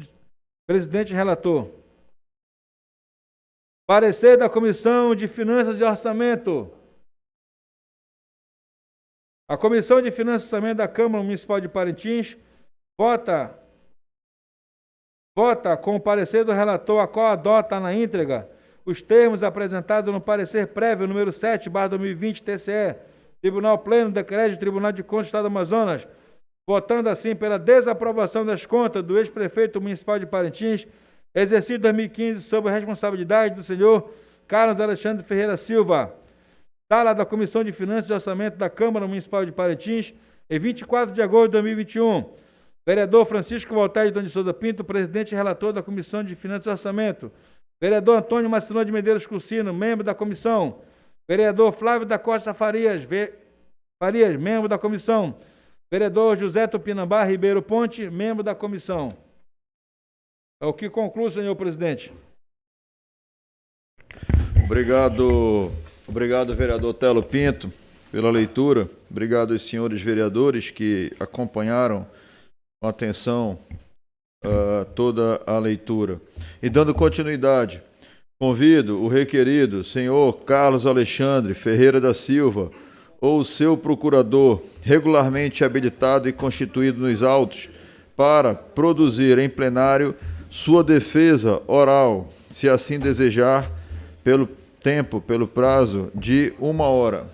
presidente e relator. Parecer da Comissão de Finanças e Orçamento. A Comissão de Finanças e Orçamento da Câmara Municipal de Parintins vota com o parecer do relator, a qual adota na íntegra os termos apresentados no parecer prévio número 7/2020 TCE, Tribunal Pleno, Decreto do Tribunal de Contas do Estado do Amazonas, votando assim pela desaprovação das contas do ex-prefeito municipal de Parintins, exercício 2015, sob a responsabilidade do senhor Carlos Alexandre Ferreira Silva. Sala da Comissão de Finanças e Orçamento da Câmara Municipal de Parintins, em 24 de agosto de 2021. Vereador Francisco Voltaire de Souza Pinto, presidente e relator da Comissão de Finanças e Orçamento. Vereador Antônio Macinão de Medeiros Cursino, membro da comissão. Vereador Flávio da Costa Farias, membro da comissão. Vereador José Tupinambá Ribeiro Ponte, membro da comissão. É o que conclui, senhor presidente. Obrigado, vereador Telo Pinto, pela leitura. Obrigado aos senhores vereadores que acompanharam com atenção toda a leitura. E dando continuidade, convido o requerido senhor Carlos Alexandre Ferreira da Silva, ou seu procurador, regularmente habilitado e constituído nos autos, para produzir em plenário sua defesa oral, se assim desejar, pelo prazo de 1 hora.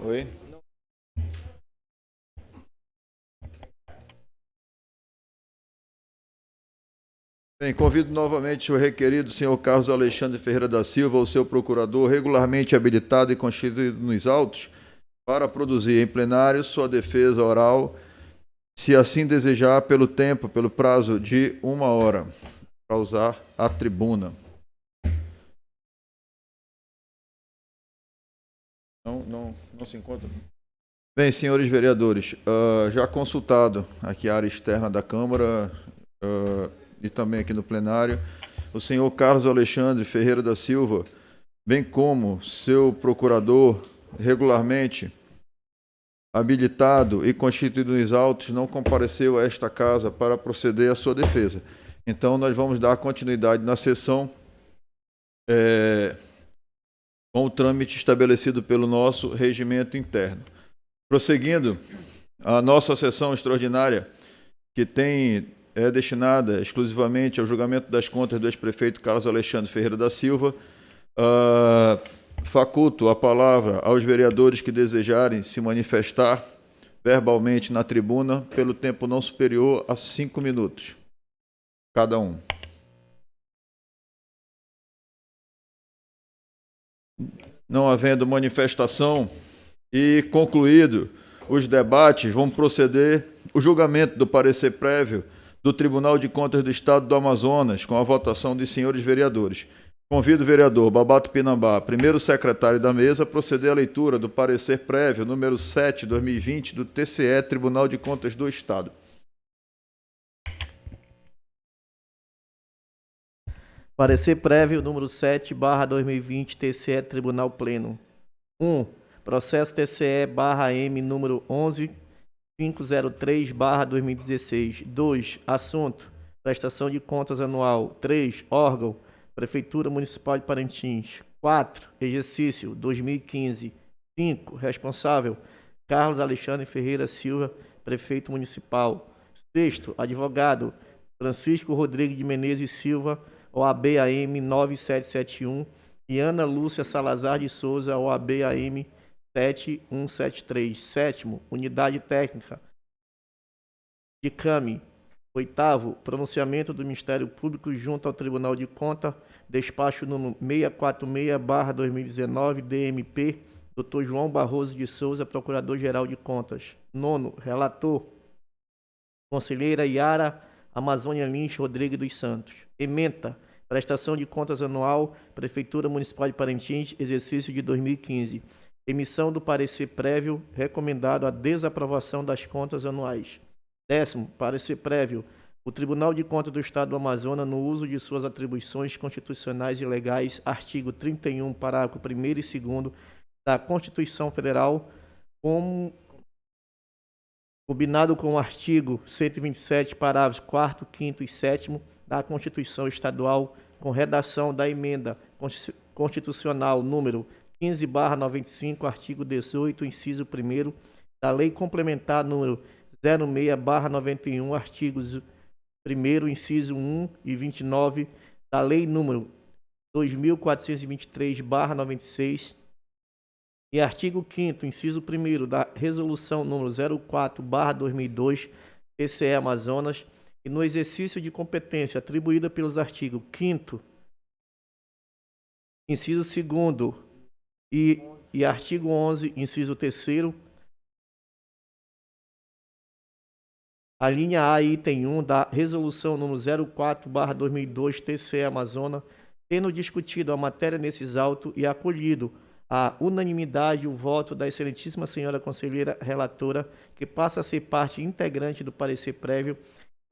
Oi? Bem, convido novamente o requerido senhor Carlos Alexandre Ferreira da Silva, o seu procurador, regularmente habilitado e constituído nos autos, para produzir em plenário sua defesa oral, se assim desejar, pelo prazo de 1 hora, para usar a tribuna. Não se encontra? Bem, senhores vereadores, já consultado aqui a área externa da Câmara e também aqui no plenário, o senhor Carlos Alexandre Ferreira da Silva, bem como seu procurador, regularmente habilitado e constituído nos autos, não compareceu a esta casa para proceder à sua defesa. Então, nós vamos dar continuidade na sessão com o trâmite estabelecido pelo nosso regimento interno. Prosseguindo, a nossa sessão extraordinária, que tem é destinada exclusivamente ao julgamento das contas do ex-prefeito Carlos Alexandre Ferreira da Silva. Faculto a palavra aos vereadores que desejarem se manifestar verbalmente na tribuna pelo tempo não superior a 5 minutos, cada um. Não havendo manifestação e concluído os debates, vamos proceder o julgamento do parecer prévio do Tribunal de Contas do Estado do Amazonas, com a votação dos senhores vereadores. Convido o vereador Babato Pinambá, primeiro secretário da mesa, a proceder à leitura do parecer prévio número 7/2020 do TCE, Tribunal de Contas do Estado. Parecer prévio número 7/2020 TCE Tribunal Pleno. 1. Processo TCE/M número 11503/2016. 2. Assunto: prestação de contas anual. 3. Órgão: Prefeitura Municipal de Parintins. 4. Exercício 2015. 5. Responsável: Carlos Alexandre Ferreira Silva, Prefeito Municipal. 6. Advogado: Francisco Rodrigues de Menezes Silva, OAB-AM 9771, e Ana Lúcia Salazar de Souza, OAB-AM 7173. 7. Unidade Técnica de CAMI. 8. Pronunciamento do Ministério Público junto ao Tribunal de Contas, despacho número 646/2019, DMP, Dr. João Barroso de Souza, Procurador-Geral de Contas. 9. Relator: Conselheira Yara Amazônia Lins Rodrigues dos Santos. Ementa: prestação de contas anual, Prefeitura Municipal de Parintins, exercício de 2015. Emissão do parecer prévio recomendado a desaprovação das contas anuais. 10º, parecer prévio. O Tribunal de Contas do Estado do Amazonas, no uso de suas atribuições constitucionais e legais, artigo 31, parágrafo 1º e 2º da Constituição Federal, como combinado com o artigo 127, parágrafos 4º, 5º e 7º da Constituição Estadual, com redação da emenda constitucional número 15/95, artigo 18, inciso 1º, da Lei Complementar número 06/91, artigos 1º, inciso 1 e 29, da Lei número 2423/96, e artigo 5º, inciso 1º, da Resolução número 04/2002, TCE Amazonas, e no exercício de competência atribuída pelos artigos 5º, inciso 2º e artigo 11, inciso 3º, a linha A e item 1 da Resolução número 04/2002, TCE Amazonas, tendo discutido a matéria nesses autos e acolhido a unanimidade o voto da excelentíssima senhora conselheira relatora, que passa a ser parte integrante do parecer prévio,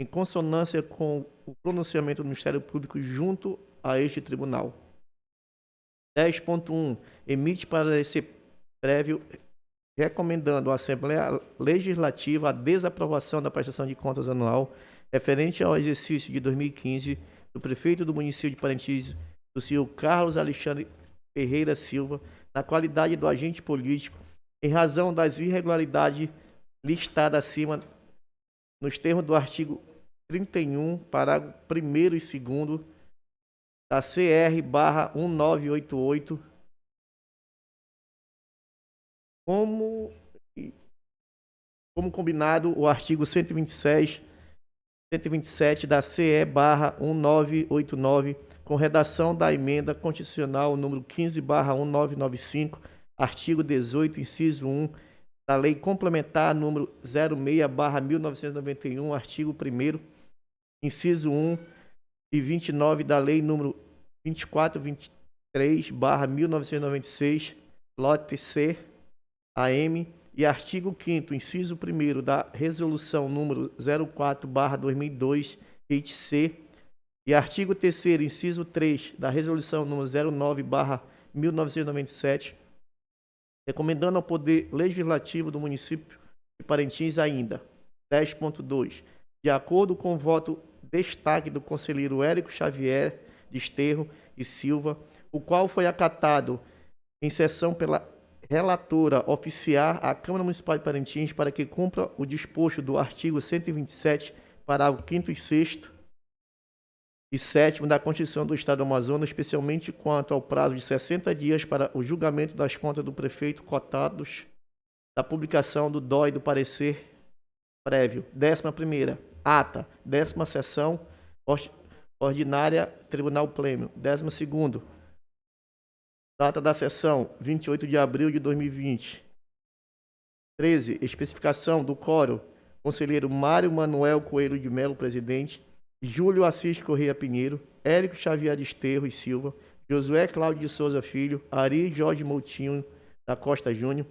em consonância com o pronunciamento do Ministério Público junto a este tribunal. 10.1. Emite parecer prévio recomendando à Assembleia Legislativa a desaprovação da prestação de contas anual referente ao exercício de 2015 do prefeito do município de Parintins, do senhor Carlos Alexandre Ferreira Silva, na qualidade do agente político, em razão das irregularidades listadas acima, nos termos do artigo 31, parágrafo 1º e 2º da CR/1988, como combinado o artigo 127 da CE/1989, com redação da emenda constitucional número 15/1995, artigo 18, inciso 1, da Lei Complementar número 06/1991, artigo 1º, inciso 1 e 29 da Lei número 2423/1996, lote C, AM, e artigo 5º, inciso 1º da Resolução número 04/2002, RIT-C, e artigo 3º, inciso 3 da Resolução número 09/1997, recomendando ao Poder Legislativo do município de Parintins ainda. 10.2. De acordo com o voto destaque do conselheiro Érico Xavier Desterro e Silva, o qual foi acatado em sessão pela relatora oficiar à Câmara Municipal de Parintins para que cumpra o disposto do artigo 127, parágrafo 5º e 6º e 7º da Constituição do Estado do Amazonas, especialmente quanto ao prazo de 60 dias para o julgamento das contas do prefeito cotados da publicação do DOI do parecer prévio. 11ª, ata, 10ª sessão ordinária, Tribunal Pleno. 12º, data da sessão, 28 de abril de 2020. 13, especificação do quórum, conselheiro Mário Manuel Coelho de Melo, presidente, Júlio Assis Corrêa Pinheiro, Érico Xavier de Esterro e Silva, Josué Cláudio de Souza Filho, Ari Jorge Moutinho da Costa Júnior,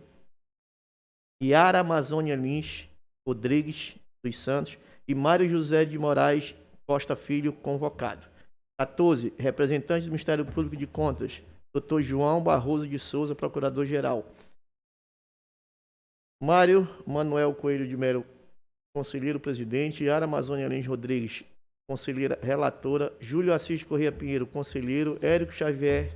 Yara Amazônia Lins Rodrigues dos Santos e Mário José de Moraes Costa Filho, convocado. 14, representante do Ministério Público de Contas, Dr. João Barroso de Souza, procurador-geral. Mário Manuel Coelho de Melo, conselheiro-presidente, Yara Amazônia Lins Rodrigues, conselheira relatora, Júlio Assis Corrêa Pinheiro, conselheiro, Érico Xavier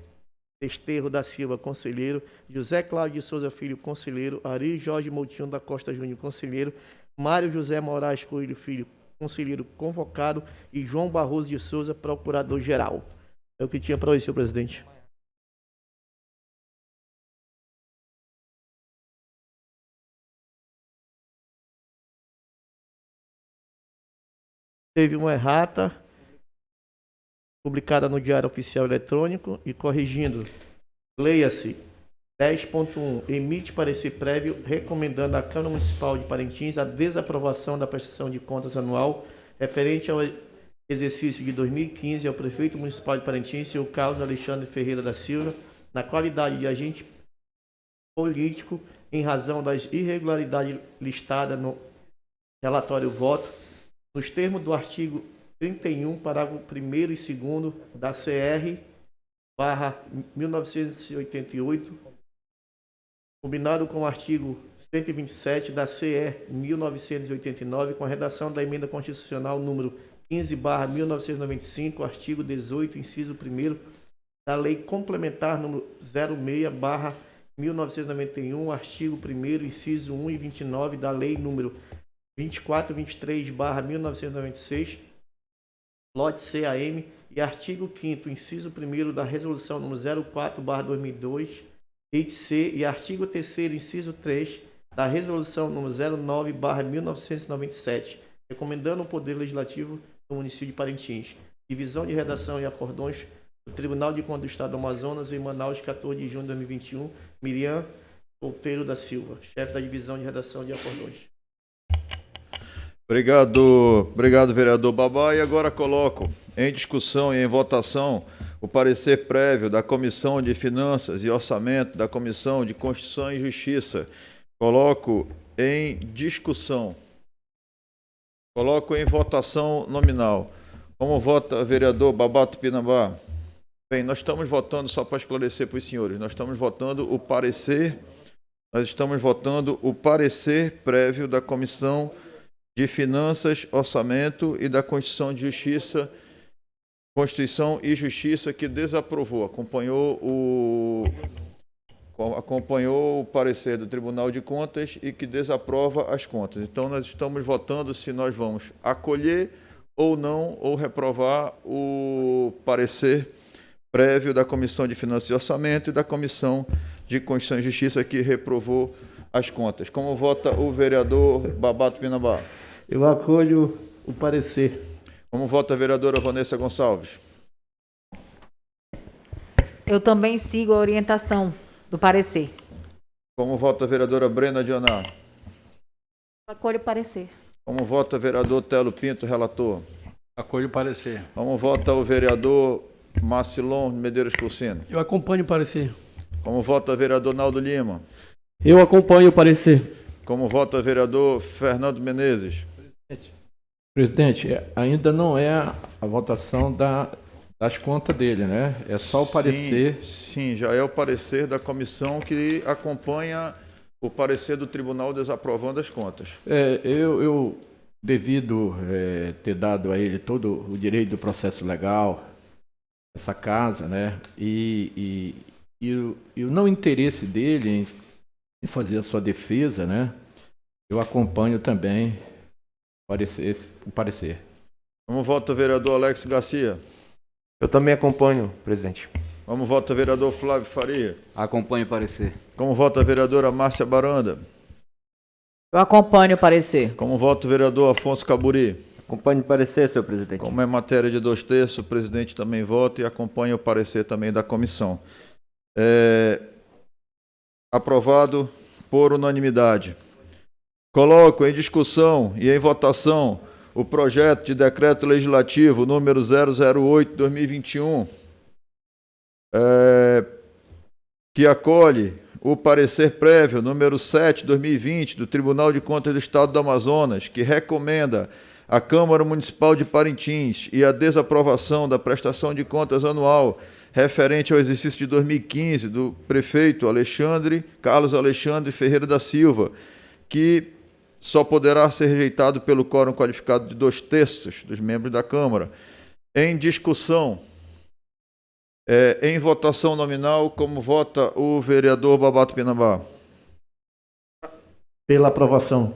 Desterro da Silva, conselheiro, José Cláudio de Souza Filho, conselheiro, Ari Jorge Moutinho da Costa Júnior, conselheiro, Mário José Moraes Coelho Filho, conselheiro convocado, e João Barroso de Souza, procurador-geral. É o que tinha para hoje, senhor presidente. Teve uma errata publicada no Diário Oficial Eletrônico e corrigindo. Leia-se 10.1. Emite parecer prévio recomendando à Câmara Municipal de Parintins a desaprovação da prestação de contas anual referente ao exercício de 2015 ao prefeito municipal de Parintins, seu Carlos Alexandre Ferreira da Silva, na qualidade de agente político, em razão das irregularidades listadas no relatório voto, nos termos do artigo 31, parágrafo 1º e 2º da CR/1988, combinado com o artigo 127 da CE 1989, com a redação da emenda constitucional número 15/1995, artigo 18, inciso 1º da Lei Complementar número 06/1991, artigo 1º, inciso 1 e 29 da Lei número 2423/1996, lote CAM, e artigo 5º, inciso 1º da Resolução número 04/2002, etc., e artigo 3º, inciso 3 da Resolução número 09/1997, recomendando ao Poder Legislativo do município de Parintins. Divisão de Redação e Acordões do Tribunal de Contas do Estado do Amazonas, em Manaus, 14 de junho de 2021, Miriam Couteiro da Silva, chefe da Divisão de Redação e Acordões. Obrigado, vereador Babá. E agora coloco em discussão e em votação o parecer prévio da Comissão de Finanças e Orçamento, da Comissão de Constituição e Justiça. Coloco em discussão. Coloco em votação nominal. Como vota vereador Babá Tupinambá? Bem, nós estamos votando, só para esclarecer para os senhores, nós estamos votando o parecer prévio da Comissão de Finanças, Orçamento e da Constituição e Justiça, que desaprovou, acompanhou o parecer do Tribunal de Contas e que desaprova as contas. Então, nós estamos votando se nós vamos acolher ou não, ou reprovar o parecer prévio da Comissão de Finanças e Orçamento e da Comissão de Constituição e Justiça, que reprovou as contas. Como vota o vereador Babá Tupinambá? Eu acolho o parecer. Como vota a vereadora Vanessa Gonçalves? Eu também sigo a orientação do parecer. Como vota a vereadora Brena Dioná? Acolho o parecer. Como vota o vereador Telo Pinto, relator? Acolho o parecer. Como vota o vereador Marcilon Medeiros Cursino? Eu acompanho o parecer. Como vota o vereador Naldo Lima? Eu acompanho o parecer. Como vota o vereador Fernando Menezes? Presidente, ainda não é a votação das contas dele, né? É só o parecer. Sim, já é o parecer da comissão que acompanha o parecer do tribunal desaprovando as contas. Eu devido ter dado a ele todo o direito do processo legal, essa casa, né? E o não interesse dele em fazer a sua defesa, né? Eu acompanho também o parecer. Como vota o vereador Alex Garcia? Eu também acompanho, presidente. Como vota o vereador Flávio Faria? Acompanho o parecer. Como vota a vereadora Márcia Baranda? Eu acompanho o parecer. Como vota o vereador Afonso Caburi? Acompanho o parecer, senhor presidente. Como é matéria de 2/3, o presidente também vota e acompanha o parecer também da comissão. Aprovado por unanimidade. Coloco em discussão e em votação o projeto de decreto legislativo número 008/2021, que acolhe o parecer prévio número 7/2020 do Tribunal de Contas do Estado do Amazonas, que recomenda à Câmara Municipal de Parintins e a desaprovação da prestação de contas anual referente ao exercício de 2015 do prefeito Carlos Alexandre Ferreira da Silva, que só poderá ser rejeitado pelo quórum qualificado de 2/3 dos membros da Câmara. Em discussão, em votação nominal, como vota o vereador Babato Pinambá? Pela aprovação.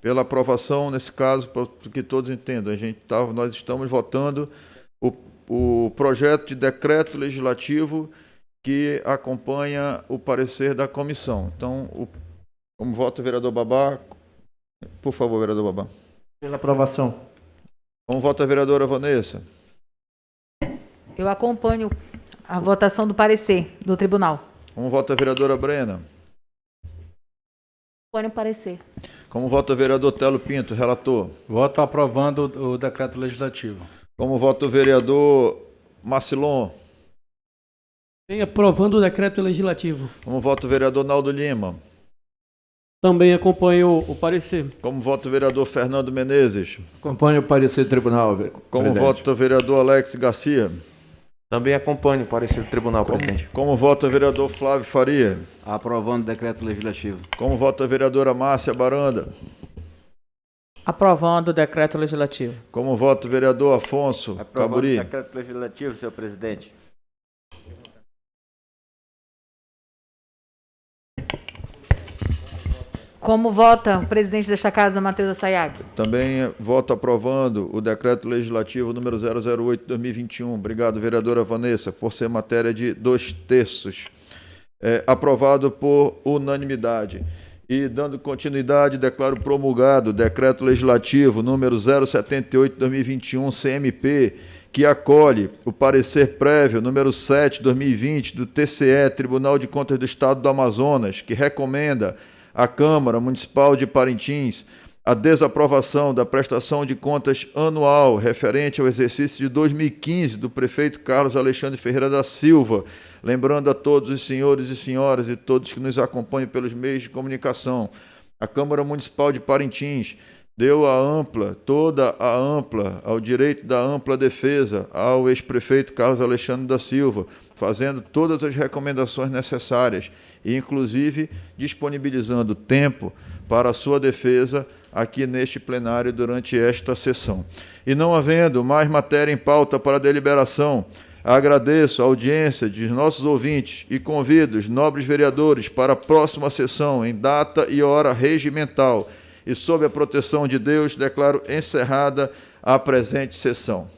Pela aprovação, nesse caso, para que todos entendam, nós estamos votando o projeto de decreto legislativo que acompanha o parecer da comissão. Então, como vota o vereador Babá? Por favor, vereador Babá. Pela aprovação. Como vota a vereadora Vanessa? Eu acompanho a votação do parecer do tribunal. Como vota a vereadora Brena? Acompanho o parecer. Como vota o vereador Telo Pinto, relator? Voto aprovando o decreto legislativo. Como vota o vereador Marcilon? Também aprovando o decreto legislativo. Como vota o vereador Naldo Lima? Também acompanho o parecer. Como vota o vereador Fernando Menezes? Acompanho o parecer do tribunal, Como vota o vereador Alex Garcia? Também acompanho o parecer do tribunal, presidente. Como vota o vereador Flávio Faria? Aprovando o decreto legislativo. Como vota a vereadora Márcia Baranda? Aprovando o decreto legislativo. Como vota o vereador Afonso Caburi? o decreto legislativo, senhor presidente. Como vota o presidente desta casa, Matheus Assayag? Também voto aprovando o decreto legislativo número 008/2021. Obrigado, vereadora Vanessa, por ser matéria de 2/3. Aprovado por unanimidade. E, dando continuidade, declaro promulgado o decreto legislativo número 078/2021, CMP, que acolhe o parecer prévio número 7/2020 do TCE, Tribunal de Contas do Estado do Amazonas, que recomenda à Câmara Municipal de Parintins a desaprovação da prestação de contas anual referente ao exercício de 2015 do prefeito Carlos Alexandre Ferreira da Silva, lembrando a todos os senhores e senhoras e todos que nos acompanham pelos meios de comunicação, a Câmara Municipal de Parintins deu toda a ampla, ao direito da ampla defesa ao ex-prefeito Carlos Alexandre da Silva, fazendo todas as recomendações necessárias e, inclusive, disponibilizando tempo para a sua defesa aqui neste plenário durante esta sessão. E não havendo mais matéria em pauta para deliberação, agradeço a audiência de nossos ouvintes e convido os nobres vereadores para a próxima sessão em data e hora regimental. E, sob a proteção de Deus, declaro encerrada a presente sessão.